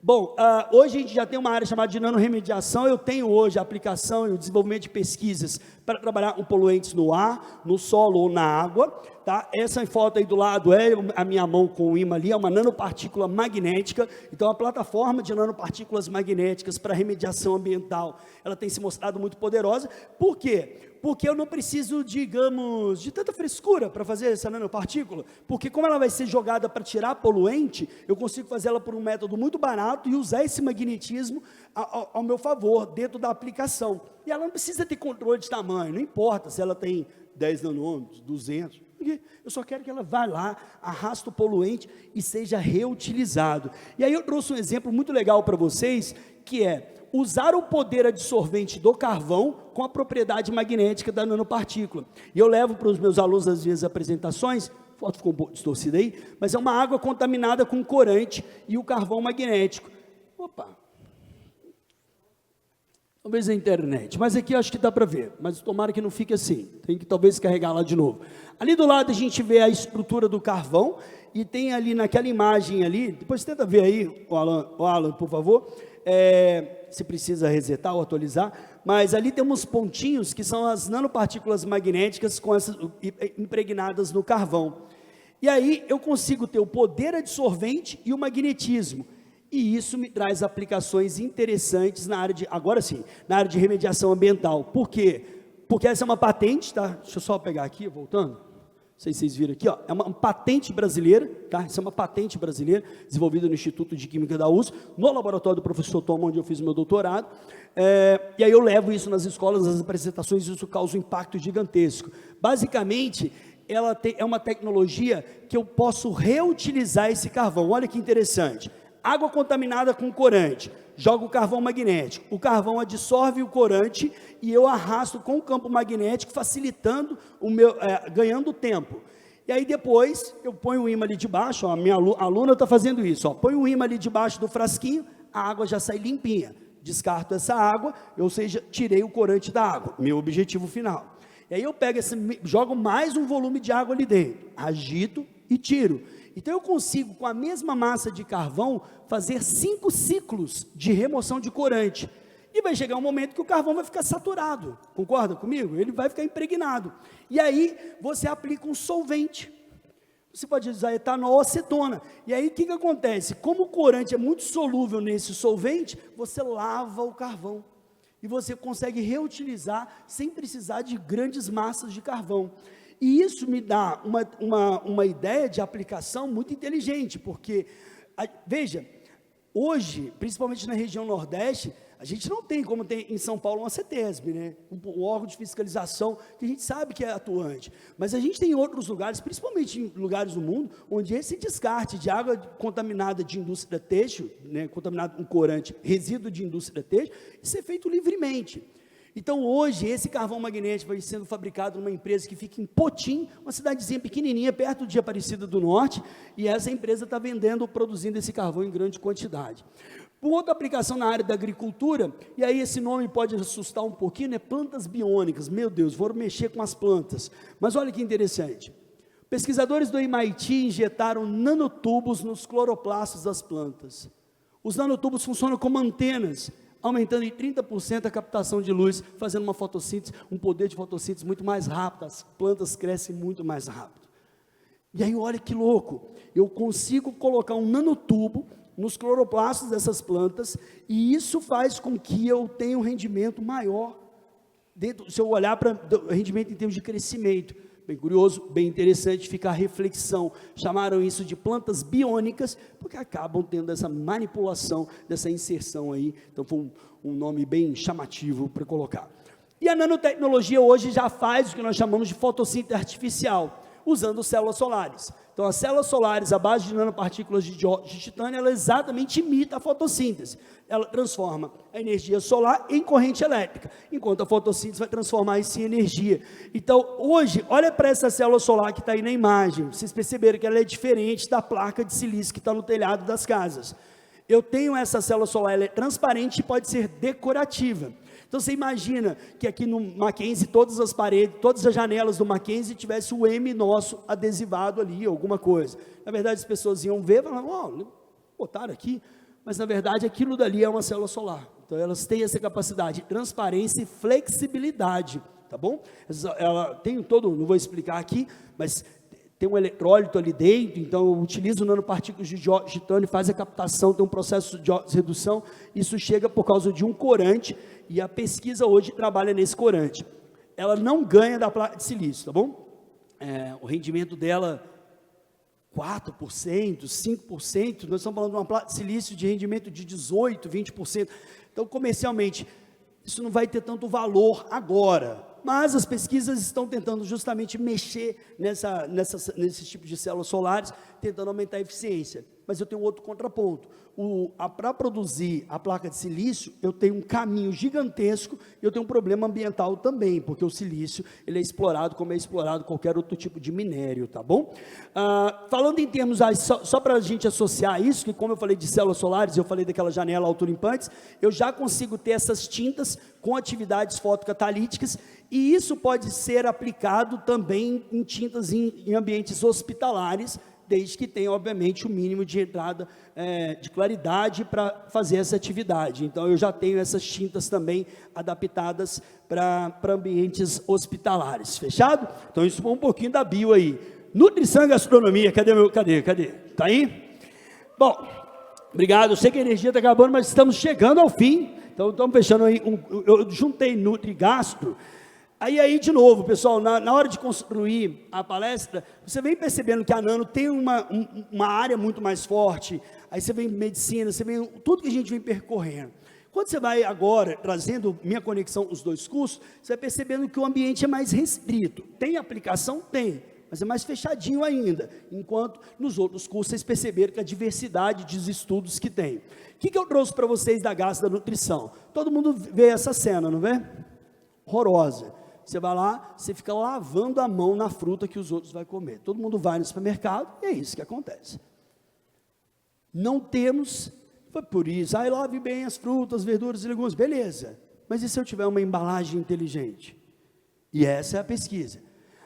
Speaker 2: Bom, hoje a gente já tem uma área chamada de nanorremediação. Eu tenho hoje a aplicação e o desenvolvimento de pesquisas para trabalhar com poluentes no ar, no solo ou na água, tá? Essa foto aí do lado é a minha mão com o imã ali, é uma nanopartícula magnética. Então, a plataforma de nanopartículas magnéticas para remediação ambiental, ela tem se mostrado muito poderosa. Por quê? Porque eu não preciso, digamos, de tanta frescura para fazer essa nanopartícula, porque como ela vai ser jogada para tirar poluente, eu consigo fazer ela por um método muito barato e usar esse magnetismo ao meu favor, dentro da aplicação. E ela não precisa ter controle de tamanho, não importa se ela tem 10 nanômetros, 200, eu só quero que ela vá lá, arraste o poluente e seja reutilizado. E aí eu trouxe um exemplo muito legal para vocês, que é usar o poder adsorvente do carvão com a propriedade magnética da nanopartícula. E eu levo para os meus alunos nas minhas apresentações, a foto ficou um pouco distorcida aí, mas é uma água contaminada com corante e o carvão magnético. Opa! Talvez a internet, mas aqui acho que dá para ver, mas tomara que não fique assim, tem que talvez carregar lá de novo. Ali do lado a gente vê a estrutura do carvão, e tem ali naquela imagem ali, depois tenta ver aí, o Alan, por favor, se precisa resetar ou atualizar, mas ali temos pontinhos que são as nanopartículas magnéticas impregnadas no carvão. E aí eu consigo ter o poder adsorvente e o magnetismo. E isso me traz aplicações interessantes na área de, agora sim, na área de remediação ambiental. Por quê? Porque essa é uma patente, tá? Deixa eu só pegar aqui, voltando. Não sei se vocês viram aqui, ó, é uma patente brasileira, tá? Essa é uma patente brasileira, desenvolvida no Instituto de Química da USP, no laboratório do professor Tom, onde eu fiz o meu doutorado, e aí eu levo isso nas escolas, nas apresentações, e isso causa um impacto gigantesco. Basicamente, é uma tecnologia que eu posso reutilizar esse carvão. Olha que interessante. Água contaminada com corante, joga o carvão magnético, o carvão adsorve o corante e eu arrasto com o campo magnético, facilitando ganhando tempo. E aí depois eu ponho o ímã ali debaixo, ó, a minha aluna está fazendo isso, ó, põe o ímã ali debaixo do frasquinho, a água já sai limpinha, descarto essa água, ou seja, tirei o corante da água, meu objetivo final. E aí eu pego jogo mais um volume de água ali dentro, agito e tiro. Então eu consigo, com a mesma massa de carvão, fazer 5 ciclos de remoção de corante. E vai chegar um momento que o carvão vai ficar saturado, concorda comigo? Ele vai ficar impregnado. E aí você aplica um solvente. Você pode usar etanol ou acetona. E aí o que acontece? Como o corante é muito solúvel nesse solvente, você lava o carvão. E você consegue reutilizar sem precisar de grandes massas de carvão. E isso me dá uma ideia de aplicação muito inteligente, porque, veja, hoje, principalmente na região Nordeste, a gente não tem, como tem em São Paulo, uma CETESB, né? Um órgão de fiscalização que a gente sabe que é atuante, mas a gente tem outros lugares, principalmente em lugares do mundo, onde esse descarte de água contaminada de indústria têxtil, né, contaminado com corante, resíduo de indústria têxtil, isso é feito livremente. Então, hoje, esse carvão magnético vai sendo fabricado numa empresa que fica em Potim, uma cidadezinha pequenininha, perto de Aparecida do Norte, e essa empresa está produzindo esse carvão em grande quantidade. Uma outra aplicação na área da agricultura, e aí esse nome pode assustar um pouquinho, né? Plantas biônicas, meu Deus, foram mexer com as plantas. Mas olha que interessante, pesquisadores do MIT injetaram nanotubos nos cloroplastos das plantas. Os nanotubos funcionam como antenas, aumentando em 30% a captação de luz, fazendo uma fotossíntese, um poder de fotossíntese muito mais rápido, as plantas crescem muito mais rápido. E aí olha que louco, eu consigo colocar um nanotubo nos cloroplastos dessas plantas, e isso faz com que eu tenha um rendimento maior, se eu olhar para o rendimento em termos de crescimento, bem curioso, bem interessante, fica a reflexão. Chamaram isso de plantas biônicas, porque acabam tendo essa manipulação, dessa inserção aí. Então foi um nome bem chamativo para colocar. E a nanotecnologia hoje já faz o que nós chamamos de fotossíntese artificial, usando células solares. Então, as células solares, à base de nanopartículas de titânio, ela exatamente imita a fotossíntese. Ela transforma a energia solar em corrente elétrica, enquanto a fotossíntese vai transformar isso em energia. Então, hoje, olha para essa célula solar que está aí na imagem. Vocês perceberam que ela é diferente da placa de silício que está no telhado das casas. Eu tenho essa célula solar, ela é transparente e pode ser decorativa. Então, você imagina que aqui no Mackenzie, todas as paredes, todas as janelas do Mackenzie tivesse o M nosso adesivado ali, alguma coisa. Na verdade, as pessoas iam ver e falavam, botaram aqui, mas na verdade aquilo dali é uma célula solar. Então, elas têm essa capacidade de transparência e flexibilidade, tá bom? Ela tem todo, não vou explicar aqui, mas tem um eletrólito ali dentro, então eu utilizo nanopartículas de titânio, faz a captação, tem um processo de redução, isso chega por causa de um corante, e a pesquisa hoje trabalha nesse corante. Ela não ganha da placa de silício, tá bom? O rendimento dela, 4%, 5%, nós estamos falando de uma placa de silício de rendimento de 18%, 20%. Então, comercialmente, isso não vai ter tanto valor agora, mas as pesquisas estão tentando justamente mexer nesse tipo de células solares, tentando aumentar a eficiência. Mas eu tenho outro contraponto. Para produzir a placa de silício, eu tenho um caminho gigantesco e eu tenho um problema ambiental também, porque o silício ele é explorado como é explorado qualquer outro tipo de minério, tá bom? Falando em termos, só para a gente associar isso, que como eu falei de células solares, eu falei daquela janela autolimpantes, eu já consigo ter essas tintas com atividades fotocatalíticas, e isso pode ser aplicado também em tintas em ambientes hospitalares, desde que tenha, obviamente, o mínimo de entrada de claridade para fazer essa atividade. Então, eu já tenho essas tintas também adaptadas para ambientes hospitalares. Fechado? Então, isso foi um pouquinho da bio aí. Nutrição e gastronomia, cadê? Tá aí? Bom, obrigado. Eu sei que a energia está acabando, mas estamos chegando ao fim. Então, estamos fechando aí. Eu juntei Nutri e Gastro. Aí, de novo, pessoal, na hora de construir a palestra, você vem percebendo que a Nano tem uma área muito mais forte, aí você vem medicina, você vem tudo que a gente vem percorrendo. Quando você vai agora, trazendo minha conexão, os dois cursos, você vai percebendo que o ambiente é mais restrito. Tem aplicação? Tem, mas é mais fechadinho ainda, enquanto nos outros cursos vocês perceberam que a diversidade de estudos que tem. O que eu trouxe para vocês da Gastro da Nutrição? Todo mundo vê essa cena, não vê? Horrorosa. Você vai lá, você fica lavando a mão na fruta que os outros vão comer. Todo mundo vai no supermercado e é isso que acontece. Não temos, foi por isso, lave bem as frutas, verduras e legumes, beleza. Mas e se eu tiver uma embalagem inteligente? E essa é a pesquisa.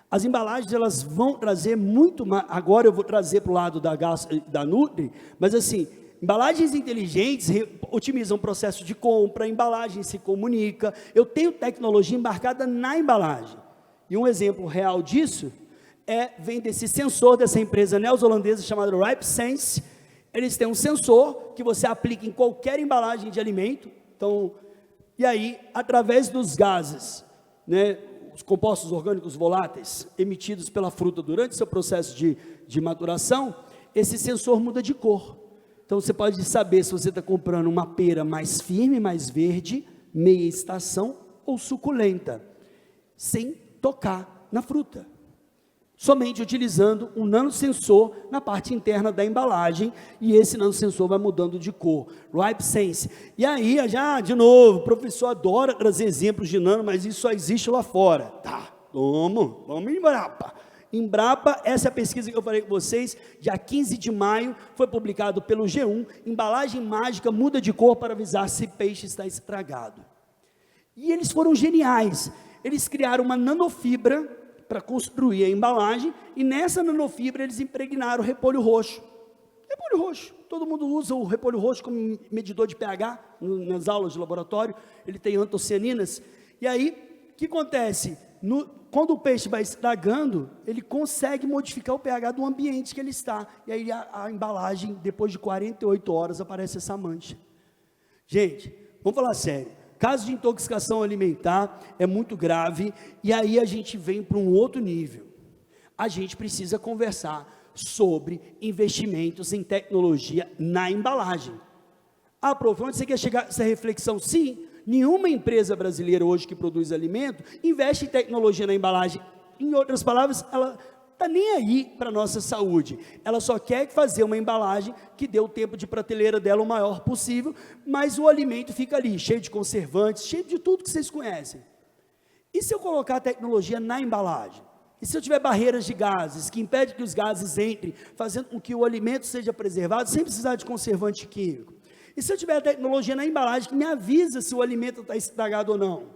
Speaker 2: As embalagens, elas vão trazer muito mais, agora eu vou trazer para o lado da Nutri, mas assim, embalagens inteligentes otimizam o processo de compra, a embalagem se comunica, eu tenho tecnologia embarcada na embalagem. E um exemplo real disso vem desse sensor dessa empresa neozelandesa chamada RipeSense. Eles têm um sensor que você aplica em qualquer embalagem de alimento. Então, e aí, através dos gases, os compostos orgânicos voláteis emitidos pela fruta durante seu processo de maturação, esse sensor muda de cor. Então, você pode saber se você está comprando uma pera mais firme, mais verde, meia estação ou suculenta, sem tocar na fruta. Somente utilizando um nanosensor na parte interna da embalagem, e esse nanosensor vai mudando de cor. RipeSense. E aí, de novo, o professor adora trazer exemplos de nano, mas isso só existe lá fora. Tá, vamos em Embrapa. Embrapa, essa é a pesquisa que eu falei com vocês, dia 15 de maio, foi publicado pelo G1, embalagem mágica muda de cor para avisar se peixe está estragado. E eles foram geniais, eles criaram uma nanofibra para construir a embalagem, e nessa nanofibra eles impregnaram repolho roxo. Repolho roxo, todo mundo usa o repolho roxo como medidor de pH, nas aulas de laboratório, ele tem antocianinas, e aí, o que acontece? Quando o peixe vai estragando, ele consegue modificar o pH do ambiente que ele está. E aí a embalagem, depois de 48 horas, aparece essa mancha. Gente, vamos falar sério. Caso de intoxicação alimentar é muito grave. E aí a gente vem para um outro nível. a gente precisa conversar sobre investimentos em tecnologia na embalagem. Prof, onde você quer chegar essa reflexão? Sim, nenhuma empresa brasileira hoje que produz alimento investe em tecnologia na embalagem. Em outras palavras, ela está nem aí para a nossa saúde. Ela só quer fazer uma embalagem que dê o tempo de prateleira dela o maior possível, mas o alimento fica ali, cheio de conservantes, cheio de tudo que vocês conhecem. E se eu colocar a tecnologia na embalagem? E se eu tiver barreiras de gases, que impedem que os gases entrem, fazendo com que o alimento seja preservado, sem precisar de conservante químico? E se eu tiver a tecnologia na embalagem, que me avisa se o alimento está estragado ou não?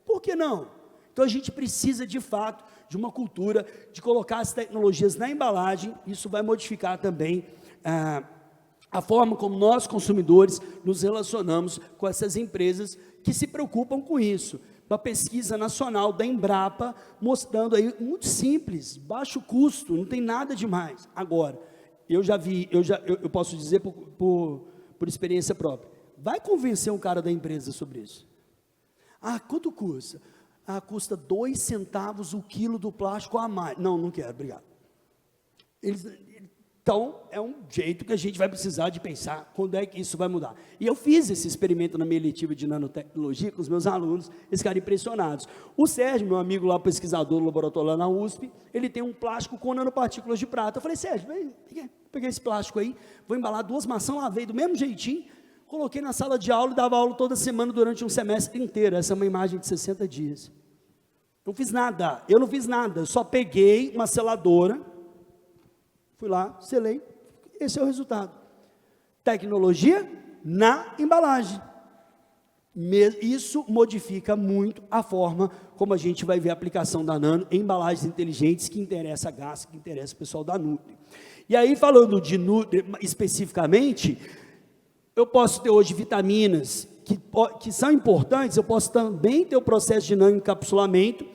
Speaker 2: Por que não? Então, a gente precisa, de fato, de uma cultura de colocar as tecnologias na embalagem. Isso vai modificar também a forma como nós, consumidores, nos relacionamos com essas empresas que se preocupam com isso. Uma pesquisa nacional da Embrapa, mostrando aí, muito simples, baixo custo, não tem nada demais. Agora, eu posso dizer por experiência própria, vai convencer um cara da empresa sobre isso? Quanto custa? Custa 2 centavos o quilo do plástico a mais. Não quero, obrigado. Então, é um jeito que a gente vai precisar de pensar quando é que isso vai mudar. E eu fiz esse experimento na minha letiva de nanotecnologia com os meus alunos, eles ficaram impressionados. O Sérgio, meu amigo lá, pesquisador do laboratório lá na USP, ele tem um plástico com nanopartículas de prata. Eu falei, Sérgio, peguei esse plástico aí, vou embalar 2 maçãs, lavei do mesmo jeitinho, coloquei na sala de aula e dava aula toda semana durante um semestre inteiro. Essa é uma imagem de 60 dias. Eu não fiz nada, só peguei uma seladora, fui lá, selei, esse é o resultado. Tecnologia na embalagem. Isso modifica muito a forma como a gente vai ver a aplicação da nano em embalagens inteligentes, que interessa a gás, que interessa o pessoal da Nutri. E aí, falando de Nutri especificamente, eu posso ter hoje vitaminas que são importantes, eu posso também ter o processo de nanoencapsulamento,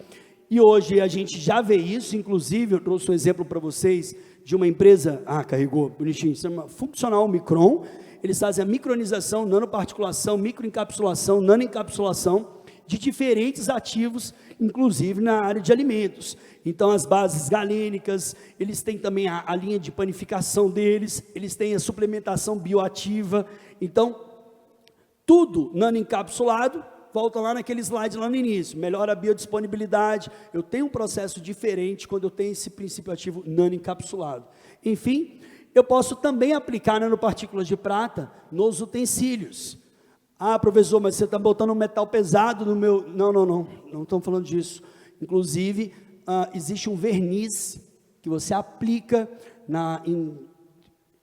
Speaker 2: e hoje a gente já vê isso, inclusive eu trouxe um exemplo para vocês, de uma empresa, carregou, bonitinho, se chama Funcional Micron. Eles fazem a micronização, nanoparticulação, microencapsulação, nanoencapsulação de diferentes ativos, inclusive na área de alimentos. Então, as bases galênicas, eles têm também a linha de panificação deles, eles têm a suplementação bioativa. Então, tudo nanoencapsulado, volta lá naquele slide lá no início, melhora a biodisponibilidade, eu tenho um processo diferente quando eu tenho esse princípio ativo nanoencapsulado. Enfim, eu posso também aplicar nanopartículas de prata nos utensílios. Professor, mas você está botando um metal pesado no meu... Não estamos falando disso. Inclusive, existe um verniz que você aplica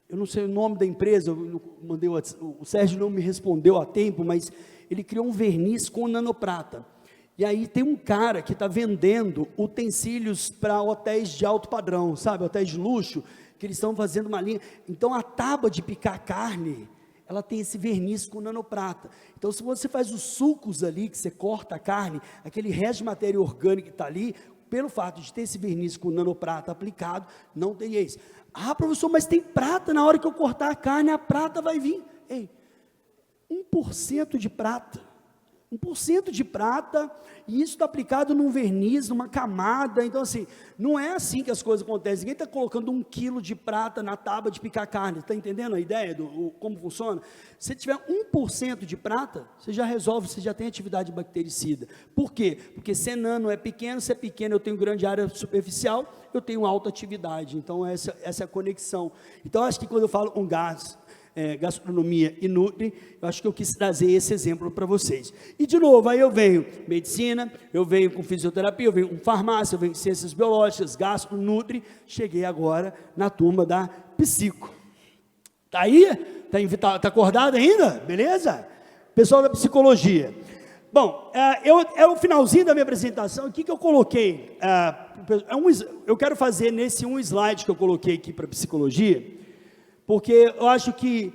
Speaker 2: eu não sei o nome da empresa, o Sérgio não me respondeu a tempo, mas ele criou um verniz com nanoprata. E aí tem um cara que está vendendo utensílios para hotéis de alto padrão, sabe, hotéis de luxo, que eles estão fazendo uma linha. Então, a tábua de picar carne, ela tem esse verniz com nanoprata. Então, se você faz os sucos ali, que você corta a carne, aquele resto de matéria orgânica que está ali, pelo fato de ter esse verniz com nanoprata aplicado, não tem isso. Professor, mas tem prata, na hora que eu cortar a carne, a prata vai vir. 1% de prata, 1% de prata, e isso está aplicado num verniz, numa camada. Então, assim, não é assim que as coisas acontecem. Ninguém está colocando 1 quilo de prata na tábua de picar carne. Está entendendo a ideia como funciona? Se tiver 1% de prata, você já resolve, você já tem atividade bactericida. Por quê? Porque se nano é pequeno, se é pequeno eu tenho grande área superficial, eu tenho alta atividade. Então, essa é a conexão. Então, acho que quando eu falo um gás, gastronomia e Nutri, eu acho que eu quis trazer esse exemplo para vocês. E de novo, aí eu venho medicina, eu venho com fisioterapia, eu venho com farmácia, eu venho com ciências biológicas, gastro, Nutri, cheguei agora na turma da psico. Tá aí? Tá acordado ainda? Beleza? Pessoal da psicologia. Bom, é o finalzinho da minha apresentação. O que eu coloquei? Eu quero fazer nesse um slide que eu coloquei aqui para psicologia, porque eu acho que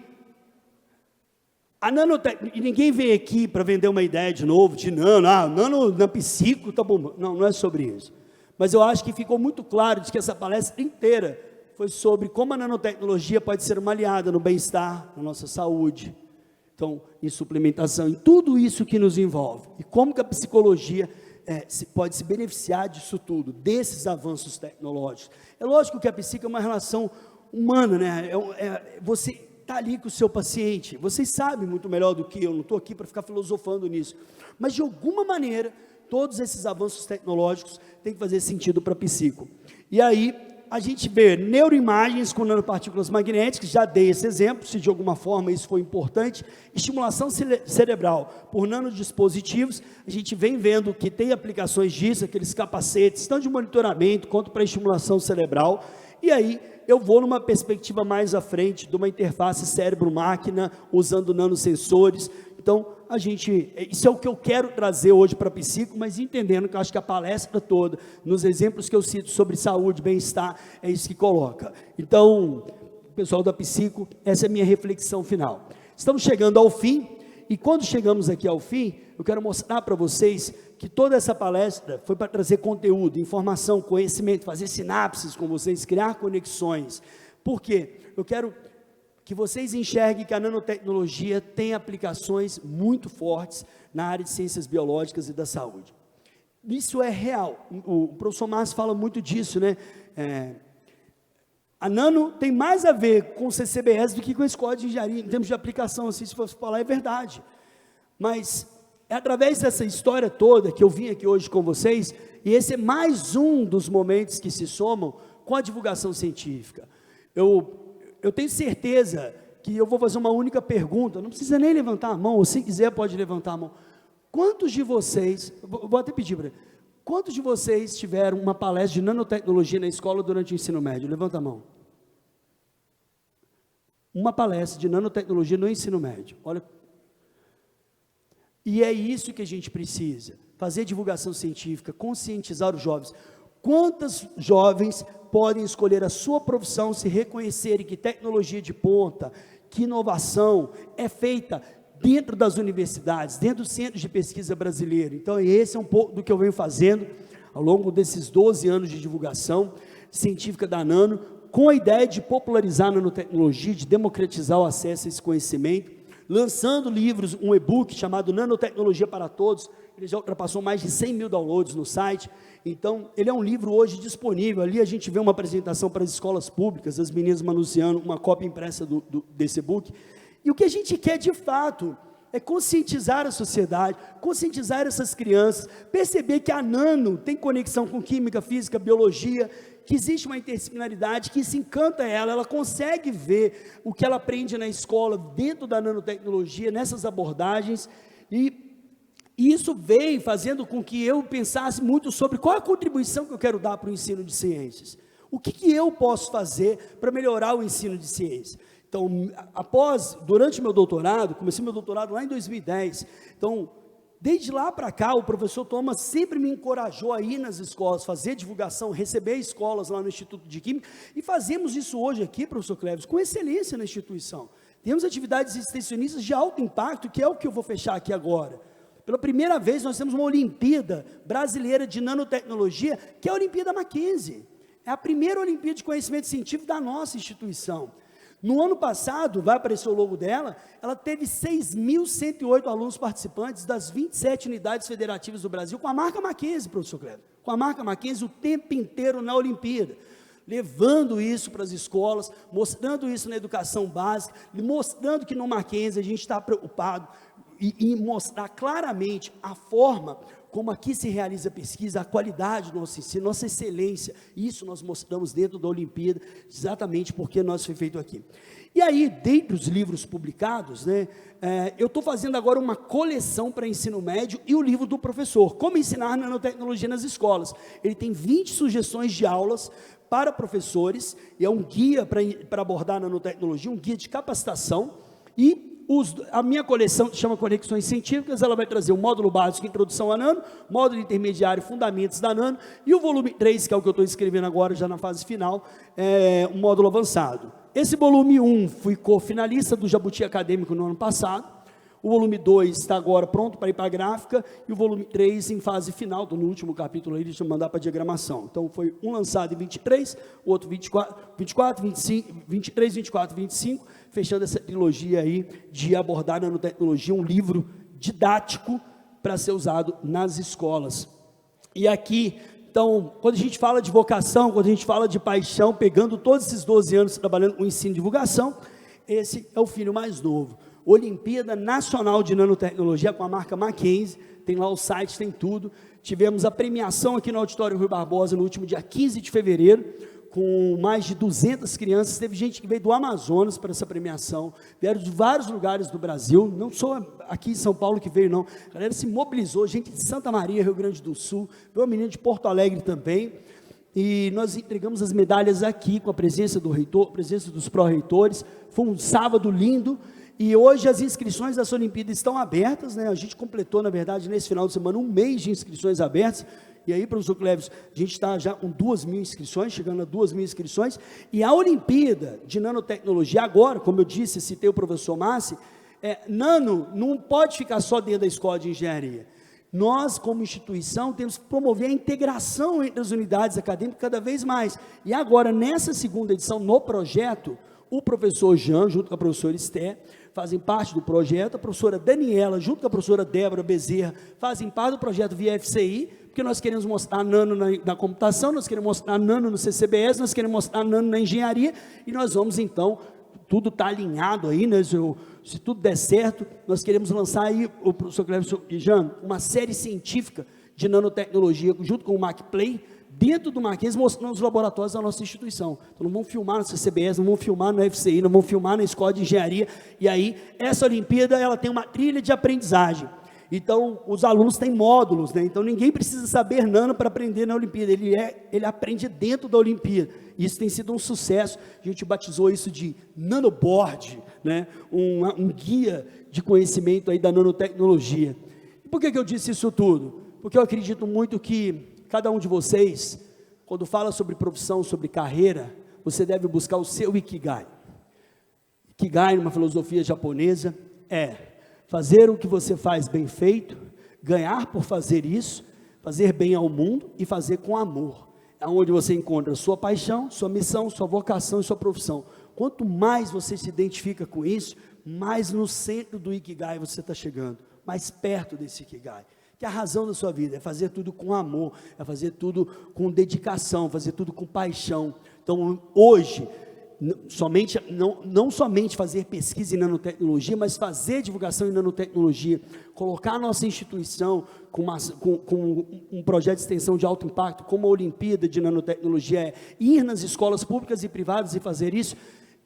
Speaker 2: e ninguém vem aqui para vender uma ideia de novo, de nano na psico, tá bom. Não é sobre isso. Mas eu acho que ficou muito claro de que essa palestra inteira foi sobre como a nanotecnologia pode ser uma aliada no bem-estar, na nossa saúde, então, em suplementação, em tudo isso que nos envolve. E como que a psicologia pode se beneficiar disso tudo, desses avanços tecnológicos. É lógico que a psique é uma relação humana, né? Você está ali com o seu paciente, vocês sabem muito melhor do que eu, não estou aqui para ficar filosofando nisso, mas de alguma maneira, todos esses avanços tecnológicos têm que fazer sentido para a psico. E aí, a gente vê neuroimagens com nanopartículas magnéticas, já dei esse exemplo, se de alguma forma isso foi importante, estimulação cerebral por nanodispositivos, a gente vem vendo que tem aplicações disso, aqueles capacetes, tanto de monitoramento quanto para estimulação cerebral, e aí eu vou numa perspectiva mais à frente, de uma interface cérebro-máquina, usando nanosensores. Então, isso é o que eu quero trazer hoje para a psico, mas entendendo que eu acho que a palestra toda, nos exemplos que eu cito sobre saúde, bem-estar, é isso que coloca. Então, pessoal da psico, essa é a minha reflexão final. Estamos chegando ao fim, e quando chegamos aqui ao fim, eu quero mostrar para vocês que toda essa palestra foi para trazer conteúdo, informação, conhecimento, fazer sinapses com vocês, criar conexões. Por quê? Eu quero que vocês enxerguem que a nanotecnologia tem aplicações muito fortes na área de ciências biológicas e da saúde. Isso é real. O professor Márcio fala muito disso, né? A nano tem mais a ver com o CCBS do que com a escola de engenharia, em termos de aplicação, assim, se fosse falar, é verdade. Mas é através dessa história toda que eu vim aqui hoje com vocês, e esse é mais um dos momentos que se somam com a divulgação científica. Eu tenho certeza que eu vou fazer uma única pergunta, não precisa nem levantar a mão, ou se quiser pode levantar a mão. Quantos de vocês, vou até pedir para ele, quantos de vocês tiveram uma palestra de nanotecnologia na escola durante o ensino médio? Levanta a mão. Uma palestra de nanotecnologia no ensino médio, olha. E é isso que a gente precisa, fazer divulgação científica, conscientizar os jovens. Quantos jovens podem escolher a sua profissão se reconhecerem que tecnologia de ponta, que inovação é feita dentro das universidades, dentro dos centros de pesquisa brasileiro? Então, esse é um pouco do que eu venho fazendo ao longo desses 12 anos de divulgação científica da Nano, com a ideia de popularizar a nanotecnologia, de democratizar o acesso a esse conhecimento, lançando livros, um e-book chamado Nanotecnologia para Todos. Ele já ultrapassou mais de 100 mil downloads no site. Então, ele é um livro hoje disponível. Ali a gente vê uma apresentação para as escolas públicas, as meninas manuseando uma cópia impressa desse e-book. E o que a gente quer de fato é conscientizar a sociedade, conscientizar essas crianças, perceber que a nano tem conexão com química, física, biologia, que existe uma interdisciplinaridade que se encanta ela consegue ver o que ela aprende na escola, dentro da nanotecnologia, nessas abordagens, e isso vem fazendo com que eu pensasse muito sobre qual é a contribuição que eu quero dar para o ensino de ciências. O que eu posso fazer para melhorar o ensino de ciências? Então, durante meu doutorado, comecei meu doutorado lá em 2010, então, desde lá para cá, o professor Thomas sempre me encorajou a ir nas escolas, fazer divulgação, receber escolas lá no Instituto de Química, e fazemos isso hoje aqui, professor Cleves, com excelência na instituição. Temos atividades extensionistas de alto impacto, que é o que eu vou fechar aqui agora. Pela primeira vez, nós temos uma Olimpíada Brasileira de Nanotecnologia, que é a Olimpíada Mackenzie. É a primeira Olimpíada de Conhecimento Científico da nossa instituição. No ano passado, vai aparecer o logo dela, ela teve 6.108 alunos participantes das 27 unidades federativas do Brasil, com a marca Mackenzie, professor Cleber, com a marca Mackenzie o tempo inteiro na Olimpíada, levando isso para as escolas, mostrando isso na educação básica, mostrando que no Mackenzie a gente está preocupado em mostrar claramente a forma como aqui se realiza a pesquisa, a qualidade do nosso ensino, nossa excelência. Isso nós mostramos dentro da Olimpíada, exatamente porque nós foi feito aqui. E aí, dentre os livros publicados, né, eu estou fazendo agora uma coleção para ensino médio e o livro do professor, Como Ensinar Nanotecnologia nas Escolas. Ele tem 20 sugestões de aulas para professores, e é um guia para abordar a nanotecnologia, um guia de capacitação, e a minha coleção, que chama Conexões Científicas, ela vai trazer o módulo básico, Introdução à Nano, módulo intermediário, Fundamentos da Nano, e o volume 3, que é o que eu estou escrevendo agora, já na fase final, um módulo avançado. Esse volume 1, fui co-finalista do Jabuti Acadêmico no ano passado, o volume 2 está agora pronto para ir para a gráfica, e o volume 3 em fase final, estou no último capítulo aí, deixa eu mandar para a diagramação. Então, foi um lançado em 23, o outro 24, 25, 23, 24, 25, fechando essa trilogia aí de abordar nanotecnologia, um livro didático para ser usado nas escolas. E aqui, então, quando a gente fala de vocação, quando a gente fala de paixão, pegando todos esses 12 anos trabalhando com ensino e divulgação, esse é o filho mais novo. Olimpíada Nacional de Nanotecnologia com a marca Mackenzie, tem lá o site, tem tudo. Tivemos a premiação aqui no Auditório Rui Barbosa no último dia 15 de fevereiro, com mais de 200 crianças. Teve gente que veio do Amazonas para essa premiação, vieram de vários lugares do Brasil, não só aqui em São Paulo que veio não, a galera se mobilizou, gente de Santa Maria, Rio Grande do Sul, veio uma menina de Porto Alegre também, e nós entregamos as medalhas aqui, com a presença do reitor, a presença dos pró-reitores. Foi um sábado lindo, e hoje as inscrições dessa Olimpíada estão abertas, né? A gente completou, na verdade, nesse final de semana, um mês de inscrições abertas. E aí, professor Cleves, a gente está já com 2.000 inscrições, chegando a 2.000 inscrições, e a Olimpíada de Nanotecnologia, agora, como eu disse, citei o professor Massi, nano não pode ficar só dentro da escola de engenharia. Nós, como instituição, temos que promover a integração entre as unidades acadêmicas cada vez mais. E agora, nessa segunda edição, no projeto, o professor Jean, junto com a professora Esther, fazem parte do projeto, a professora Daniela, junto com a professora Débora Bezerra, fazem parte do projeto VFCI, porque nós queremos mostrar nano na computação, nós queremos mostrar nano no CCBS, nós queremos mostrar nano na engenharia, e nós vamos então, tudo está alinhado aí, né, se tudo der certo, nós queremos lançar aí, o professor Cleves e Jean, uma série científica de nanotecnologia, junto com o MacPlay, dentro do Mackenzie, mostrando os laboratórios da nossa instituição. Então, não vão filmar no CCBS, não vão filmar no FCI, não vão filmar na Escola de Engenharia, e aí, essa Olimpíada, ela tem uma trilha de aprendizagem. Então, os alunos têm módulos, né? Então, ninguém precisa saber nano para aprender na Olimpíada, ele aprende dentro da Olimpíada. Isso tem sido um sucesso, a gente batizou isso de nanoboard, né? Um guia de conhecimento aí da nanotecnologia. E por que eu disse isso tudo? Porque eu acredito muito que cada um de vocês, quando fala sobre profissão, sobre carreira, você deve buscar o seu Ikigai. Ikigai, numa filosofia japonesa, é fazer o que você faz bem feito, ganhar por fazer isso, fazer bem ao mundo e fazer com amor. É onde você encontra sua paixão, sua missão, sua vocação e sua profissão. Quanto mais você se identifica com isso, mais no centro do Ikigai você está chegando, mais perto desse Ikigai. Que a razão da sua vida é fazer tudo com amor, é fazer tudo com dedicação, fazer tudo com paixão. Então, hoje, não somente fazer pesquisa em nanotecnologia, mas fazer divulgação em nanotecnologia, colocar a nossa instituição com um projeto de extensão de alto impacto, como a Olimpíada de Nanotecnologia, ir nas escolas públicas e privadas e fazer isso,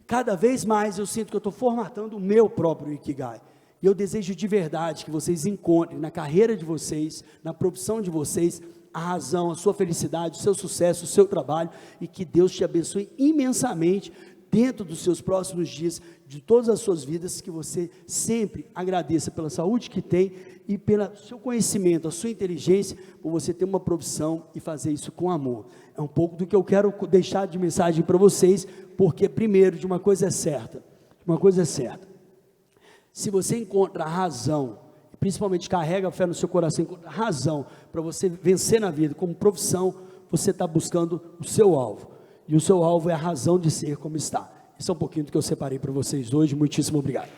Speaker 2: cada vez mais eu sinto que eu estou formatando o meu próprio Ikigai. E eu desejo de verdade que vocês encontrem na carreira de vocês, na profissão de vocês, a razão, a sua felicidade, o seu sucesso, o seu trabalho, e que Deus te abençoe imensamente dentro dos seus próximos dias, de todas as suas vidas, que você sempre agradeça pela saúde que tem e pelo seu conhecimento, a sua inteligência, por você ter uma profissão e fazer isso com amor. É um pouco do que eu quero deixar de mensagem para vocês, porque primeiro, de uma coisa é certa, se você encontra a razão, principalmente carrega a fé no seu coração, encontra a razão para você vencer na vida como profissão, você está buscando o seu alvo, e o seu alvo é a razão de ser como está. Esse é um pouquinho do que eu separei para vocês hoje. Muitíssimo obrigado.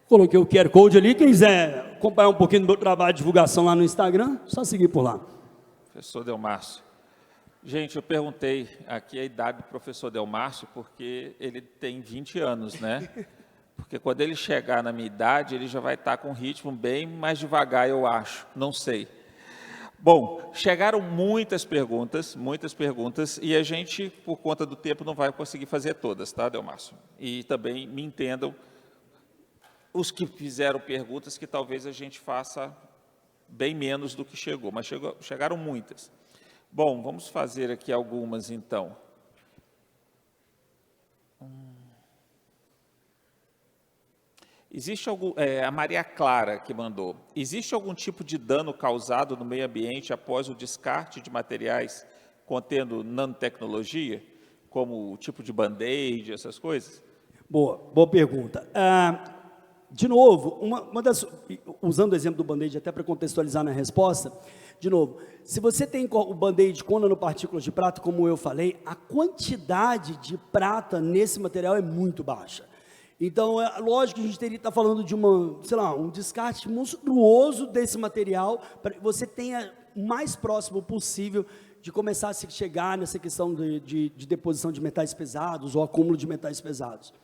Speaker 2: Coloquei o QR Code ali, quem quiser acompanhar um pouquinho do meu trabalho de divulgação lá no Instagram, só seguir por lá.
Speaker 1: Professor Delmárcio. Gente, eu perguntei aqui a idade do professor Delmárcio, porque ele tem 20 anos, né? Porque quando ele chegar na minha idade, ele já vai estar com um ritmo bem mais devagar, eu acho, não sei. Bom, chegaram muitas perguntas, e a gente, por conta do tempo, não vai conseguir fazer todas, tá, Delmárcio? E também me entendam, os que fizeram perguntas, que talvez a gente faça bem menos do que chegou, mas chegaram muitas. Bom, vamos fazer aqui algumas, então. Existe algum, a Maria Clara que mandou, existe algum tipo de dano causado no meio ambiente após o descarte de materiais contendo nanotecnologia, como o tipo de band-aid, essas coisas?
Speaker 2: Boa pergunta. de novo, usando o exemplo do Band-Aid até para contextualizar na resposta, de novo, se você tem o Band-Aid com nanopartículas de prata, como eu falei, a quantidade de prata nesse material é muito baixa. Então, é lógico que a gente teria que estar falando de um descarte monstruoso desse material, para que você tenha o mais próximo possível de começar a se chegar nessa questão de deposição de metais pesados ou acúmulo de metais pesados.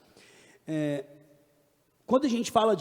Speaker 2: Quando a gente fala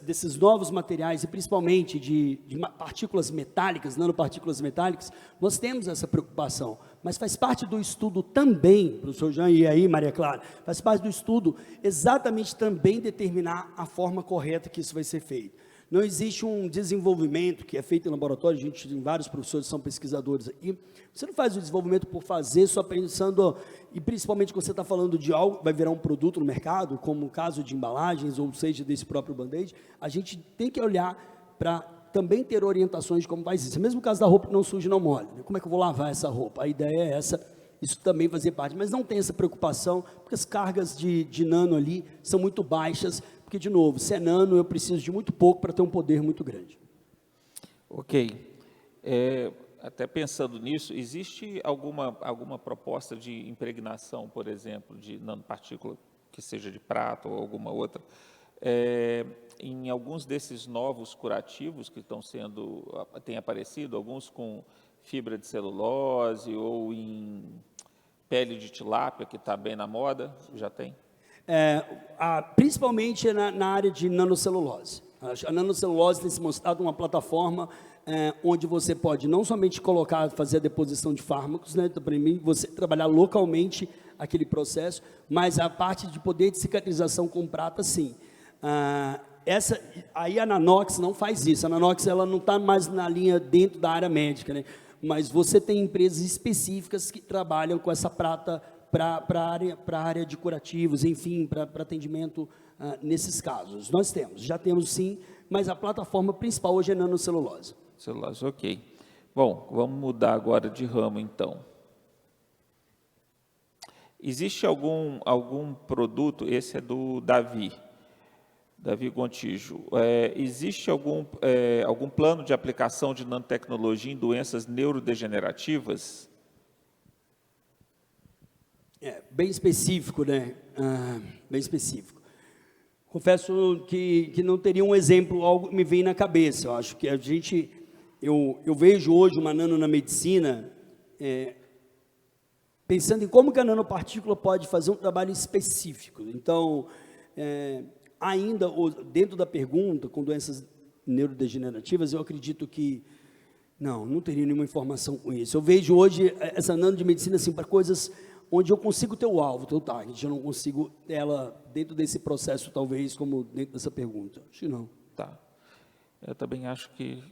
Speaker 2: desses novos materiais, e principalmente de partículas metálicas, nanopartículas metálicas, nós temos essa preocupação, mas faz parte do estudo também, professor Jean, e aí, Maria Clara, faz parte do estudo exatamente também determinar a forma correta que isso vai ser feito. Não existe um desenvolvimento que é feito em laboratório, a gente tem vários professores que são pesquisadores aqui, você não faz o desenvolvimento por fazer, só pensando, e principalmente quando você está falando de algo que vai virar um produto no mercado, como o caso de embalagens, ou seja, desse próprio Band-Aid, a gente tem que olhar para também ter orientações de como faz isso. Mesmo o caso da roupa que não suja e não molha, né? Como é que eu vou lavar essa roupa? A ideia é essa, isso também fazer parte, mas não tem essa preocupação, porque as cargas de nano ali são muito baixas, porque, de novo, se é nano, eu preciso de muito pouco para ter um poder muito grande.
Speaker 1: Ok. Até pensando nisso, existe alguma proposta de impregnação, por exemplo, de nanopartícula que seja de prata ou alguma outra, em alguns desses novos curativos que têm aparecido, alguns com fibra de celulose ou em pele de tilápia, que está bem na moda, já tem?
Speaker 2: Principalmente na área de nanocelulose. A nanocelulose tem se mostrado uma plataforma onde você pode não somente fazer a deposição de fármacos, né, para mim, você trabalhar localmente aquele processo, mas a parte de poder de cicatrização com prata, sim. Aí a Nanox não faz isso, a Nanox ela não está mais na linha dentro da área médica, né, mas você tem empresas específicas que trabalham com essa prata para a área de curativos, enfim, para atendimento nesses casos. Nós já temos sim, mas a plataforma principal hoje é nanocelulose.
Speaker 1: Celulose, ok. Bom, vamos mudar agora de ramo, então. Existe algum produto, esse é do Davi Gontijo, existe algum plano de aplicação de nanotecnologia em doenças neurodegenerativas?
Speaker 2: Bem específico, né? Bem específico. Confesso que não teria um exemplo, algo me vem na cabeça. Eu acho que eu vejo hoje uma nano na medicina, pensando em como que a nanopartícula pode fazer um trabalho específico. Então, ainda dentro da pergunta, com doenças neurodegenerativas, eu acredito que não teria nenhuma informação com isso. Eu vejo hoje essa nano de medicina assim, para coisas onde eu consigo ter o alvo, ter o target, eu não consigo ela dentro desse processo, talvez, como dentro dessa pergunta. Acho que não.
Speaker 1: Tá. Eu também acho que,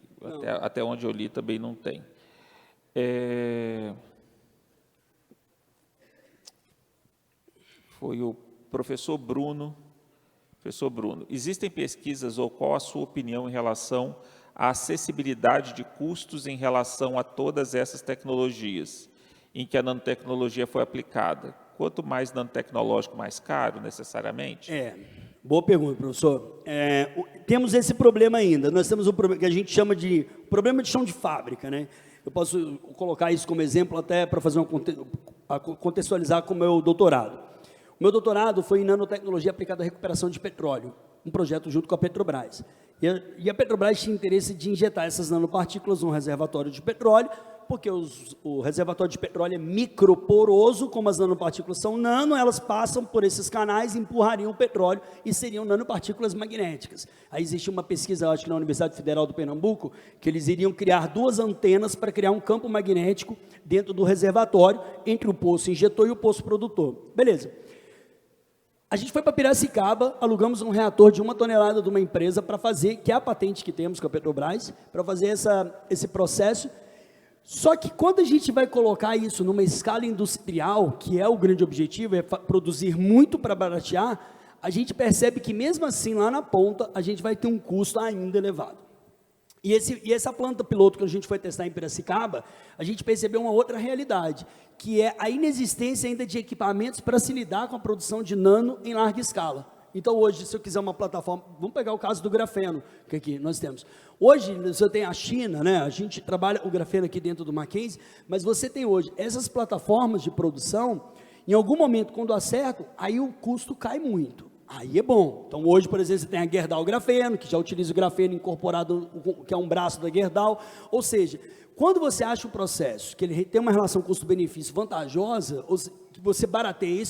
Speaker 1: até onde eu li, também não tem. Foi o professor Bruno. Professor Bruno, existem pesquisas ou qual a sua opinião em relação à acessibilidade de custos em relação a todas essas tecnologias em que a nanotecnologia foi aplicada? Quanto mais nanotecnológico, mais caro, necessariamente?
Speaker 2: Boa pergunta, professor. Temos esse problema ainda. Nós temos um problema que a gente chama de problema de chão de fábrica, né? Eu posso colocar isso como exemplo até para fazer contextualizar com o meu doutorado. O meu doutorado foi em nanotecnologia aplicada à recuperação de petróleo, um projeto junto com a Petrobras. E a Petrobras tinha interesse de injetar essas nanopartículas num reservatório de petróleo, porque o reservatório de petróleo é microporoso, como as nanopartículas são nano, elas passam por esses canais, empurrariam o petróleo e seriam nanopartículas magnéticas. Aí existe uma pesquisa, acho que na Universidade Federal do Pernambuco, que eles iriam criar 2 antenas para criar um campo magnético dentro do reservatório, entre o poço injetor e o poço produtor. Beleza. A gente foi para Piracicaba, alugamos um reator de 1 tonelada de uma empresa para fazer, que é a patente que temos com a Petrobras, para fazer esse processo. Só que quando a gente vai colocar isso numa escala industrial, que é o grande objetivo, é produzir muito para baratear, a gente percebe que mesmo assim, lá na ponta, a gente vai ter um custo ainda elevado. E essa planta piloto que a gente foi testar em Piracicaba, a gente percebeu uma outra realidade, que é a inexistência ainda de equipamentos para se lidar com a produção de nano em larga escala. Então, hoje, se eu quiser uma plataforma, vamos pegar o caso do grafeno, que aqui nós temos. Hoje, você tem a China, né? A gente trabalha o grafeno aqui dentro do Mackenzie, mas você tem hoje essas plataformas de produção, em algum momento, quando acertam, aí o custo cai muito. Aí é bom. Então, hoje, por exemplo, você tem a Gerdau Grafeno, que já utiliza o grafeno incorporado, que é um braço da Gerdau. Ou seja, quando você acha um processo que ele tem uma relação custo-benefício vantajosa, ou que você barateia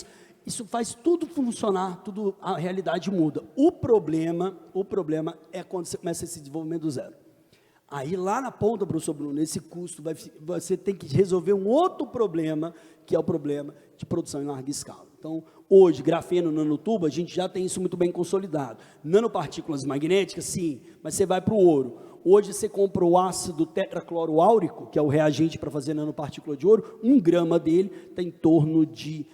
Speaker 2: isso faz tudo funcionar, a realidade muda. O problema é quando você começa esse desenvolvimento do zero. Aí, lá na ponta, professor Bruno, esse custo, você tem que resolver um outro problema, que é o problema de produção em larga escala. Então, hoje, grafeno, nanotubo, a gente já tem isso muito bem consolidado. Nanopartículas magnéticas, sim, mas você vai para o ouro. Hoje, você compra o ácido tetracloroáurico, que é o reagente para fazer nanopartícula de ouro, 1 grama dele está em torno de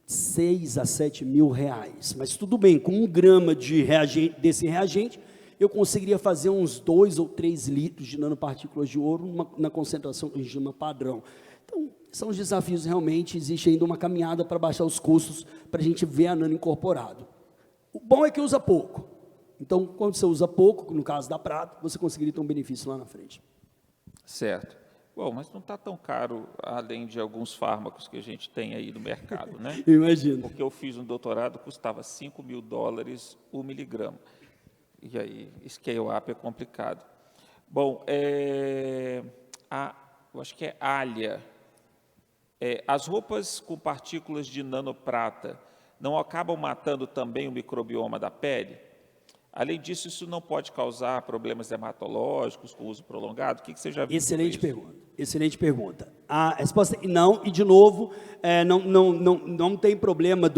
Speaker 2: 6 a 7 mil reais. Mas tudo bem, com 1 grama desse reagente, eu conseguiria fazer uns 2 ou 3 litros de nanopartículas de ouro na concentração que a gente chama padrão. Então, são os desafios realmente, existe ainda uma caminhada para baixar os custos, para a gente ver a nano incorporado. O bom é que usa pouco. Então, quando você usa pouco, no caso da prata, você conseguiria ter um benefício lá na frente.
Speaker 1: Certo. Bom, mas não está tão caro, além de alguns fármacos que a gente tem aí no mercado, né?
Speaker 2: Imagino.
Speaker 1: Porque eu fiz um doutorado, custava $5.000 1 miligrama. E aí, scale-up é complicado. Bom, eu acho que é Alia. As roupas com partículas de nanoprata não acabam matando também o microbioma da pele? Além disso, isso não pode causar problemas dermatológicos com uso prolongado? O que você já viu?
Speaker 2: Excelente pergunta. Excelente pergunta. A resposta é não, e de novo, não tem problema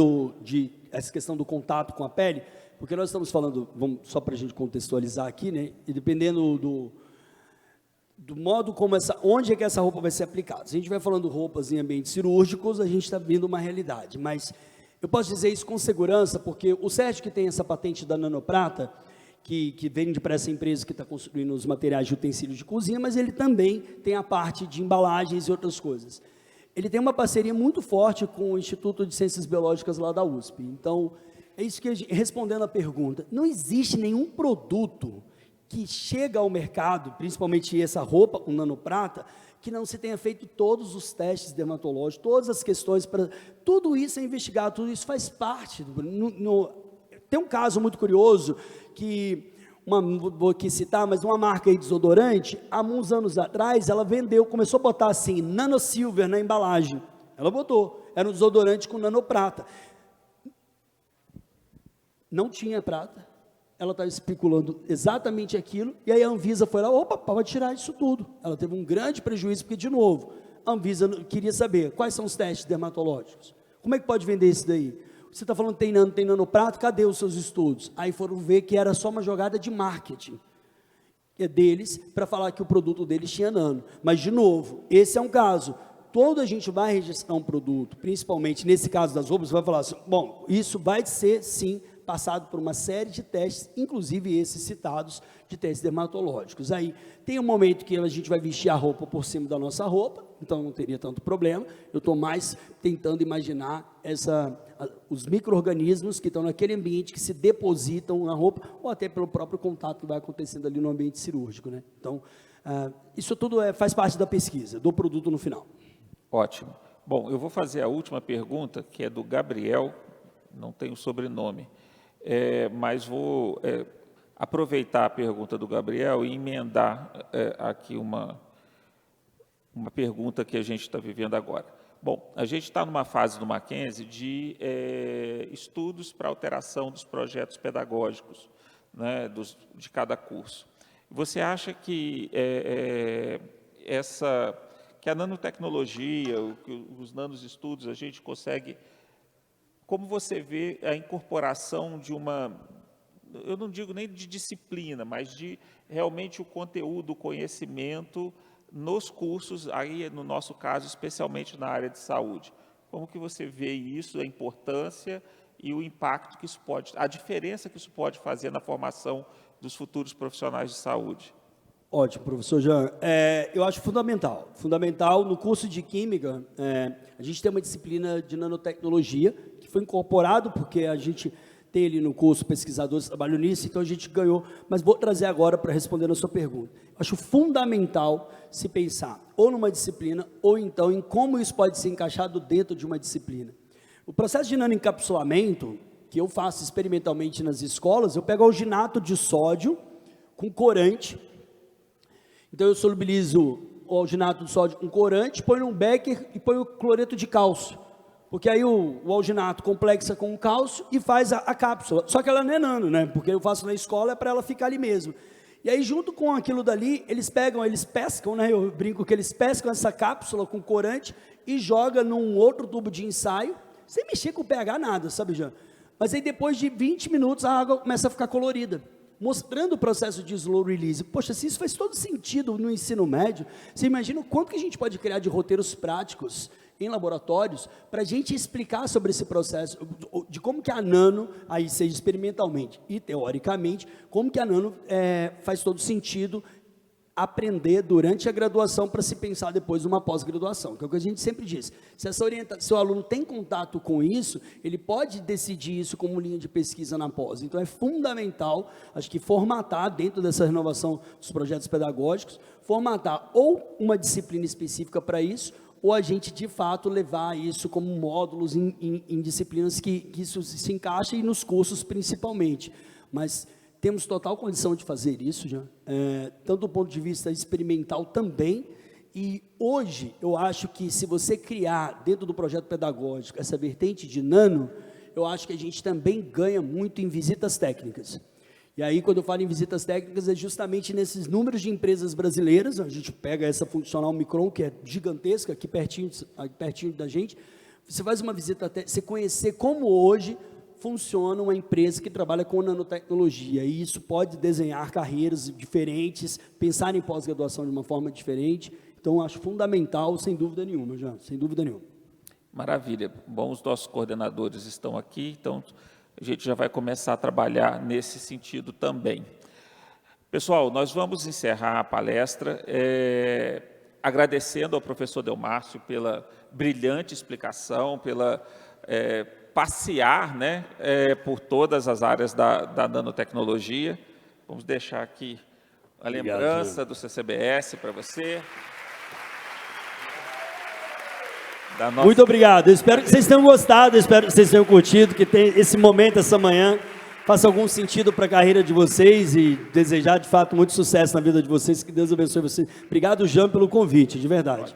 Speaker 2: essa questão do contato com a pele, porque nós estamos falando, só para a gente contextualizar aqui, né? E dependendo do modo como onde é que essa roupa vai ser aplicada. Se a gente vai falando roupas em ambientes cirúrgicos, a gente está vendo uma realidade, mas eu posso dizer isso com segurança, porque o Sérgio, que tem essa patente da nanoprata, que vende para essa empresa que está construindo os materiais de utensílios de cozinha, mas ele também tem a parte de embalagens e outras coisas. Ele tem uma parceria muito forte com o Instituto de Ciências Biológicas lá da USP. Então, é isso que, respondendo a pergunta, não existe nenhum produto que chega ao mercado, principalmente essa roupa com nanoprata, que não se tenha feito todos os testes dermatológicos, todas as questões, tudo isso é investigado, tudo isso faz parte. Tem um caso muito curioso, vou aqui citar, mas uma marca de desodorante, há uns anos atrás, ela começou a botar assim, nanosilver na embalagem. Ela botou, era um desodorante com nanoprata. Não tinha prata. Ela estava especulando exatamente aquilo, e aí a Anvisa foi lá, opa, pode tirar isso tudo. Ela teve um grande prejuízo, porque, de novo, a Anvisa queria saber quais são os testes dermatológicos. Como é que pode vender isso daí? Você está falando que tem nanoprata, cadê os seus estudos? Aí foram ver que era só uma jogada de marketing deles, para falar que o produto deles tinha nano. Mas, de novo, esse é um caso. Toda a gente vai registrar um produto, principalmente nesse caso das roupas, vai falar assim, bom, isso vai ser, sim, passado por uma série de testes, inclusive esses citados de testes dermatológicos. Aí tem um momento que a gente vai vestir a roupa por cima da nossa roupa, então não teria tanto problema. Eu estou mais tentando imaginar os micro-organismos que estão naquele ambiente, que se depositam na roupa, ou até pelo próprio contato que vai acontecendo ali no ambiente cirúrgico, né? Então, isso tudo faz parte da pesquisa, do produto no final.
Speaker 1: Ótimo. Bom, eu vou fazer a última pergunta, que é do Gabriel, não tem o sobrenome. Mas vou aproveitar a pergunta do Gabriel e emendar aqui uma pergunta que a gente está vivendo agora. Bom, a gente está numa fase do Mackenzie de estudos para alteração dos projetos pedagógicos, né, de cada curso. Você acha que que a nanotecnologia, os nanoestudos, a gente consegue... Como você vê a incorporação de eu não digo nem de disciplina, mas de realmente o conteúdo, o conhecimento nos cursos, aí no nosso caso, especialmente na área de saúde? Como que você vê isso, a importância e o impacto que isso a diferença que isso pode fazer na formação dos futuros profissionais de saúde?
Speaker 2: Ótimo, professor Jean. Eu acho fundamental. Fundamental, no curso de Química, a gente tem uma disciplina de nanotecnologia, que foi incorporado porque a gente ter ali no curso pesquisadores que trabalham nisso, então a gente ganhou, mas vou trazer agora para responder a sua pergunta. Acho fundamental se pensar ou numa disciplina, ou então em como isso pode ser encaixado dentro de uma disciplina. O processo de nanoencapsulamento, que eu faço experimentalmente nas escolas, eu pego alginato de sódio com corante, então eu solubilizo o alginato de sódio com corante, ponho num becker e ponho cloreto de cálcio, porque aí o alginato complexa com o cálcio e faz a cápsula, só que ela não é nano, né? Porque eu faço na escola é para ela ficar ali mesmo. E aí junto com aquilo dali, eles pescam, né? Eu brinco que eles pescam essa cápsula com corante e joga num outro tubo de ensaio, sem mexer com o pH nada, sabe, Jean? Mas aí depois de 20 minutos a água começa a ficar colorida, mostrando o processo de slow release. Poxa, se isso faz todo sentido no ensino médio, você imagina o quanto que a gente pode criar de roteiros práticos em laboratórios, para a gente explicar sobre esse processo, de como que a nano, aí seja experimentalmente e teoricamente, como que a nano faz todo sentido aprender durante a graduação para se pensar depois numa pós-graduação, que é o que a gente sempre diz. Se o aluno tem contato com isso, ele pode decidir isso como linha de pesquisa na pós. Então é fundamental, acho que formatar dentro dessa renovação dos projetos pedagógicos, formatar ou uma disciplina específica para isso, ou a gente, de fato, levar isso como módulos em disciplinas que isso se encaixa e nos cursos principalmente. Mas temos total condição de fazer isso, já, tanto do ponto de vista experimental também, e hoje eu acho que se você criar dentro do projeto pedagógico essa vertente de nano, eu acho que a gente também ganha muito em visitas técnicas. E aí, quando eu falo em visitas técnicas, é justamente nesses números de empresas brasileiras, a gente pega essa funcional Micron, que é gigantesca, aqui pertinho da gente, você faz uma visita, você conhecer como hoje funciona uma empresa que trabalha com nanotecnologia, e isso pode desenhar carreiras diferentes, pensar em pós-graduação de uma forma diferente, então acho fundamental, sem dúvida nenhuma, já, sem dúvida nenhuma.
Speaker 1: Maravilha. Bom, os nossos coordenadores estão aqui, então a gente já vai começar a trabalhar nesse sentido também. Pessoal, nós vamos encerrar a palestra agradecendo ao professor Delmárcio pela brilhante explicação, pela passear, né, por todas as áreas da nanotecnologia. Vamos deixar aqui a lembrança do CCBS para você.
Speaker 2: Muito obrigado, eu espero que vocês tenham gostado, eu espero que vocês tenham curtido, que esse momento, essa manhã, faça algum sentido para a carreira de vocês e desejar, de fato, muito sucesso na vida de vocês, que Deus abençoe vocês. Obrigado, Jean, pelo convite, de verdade.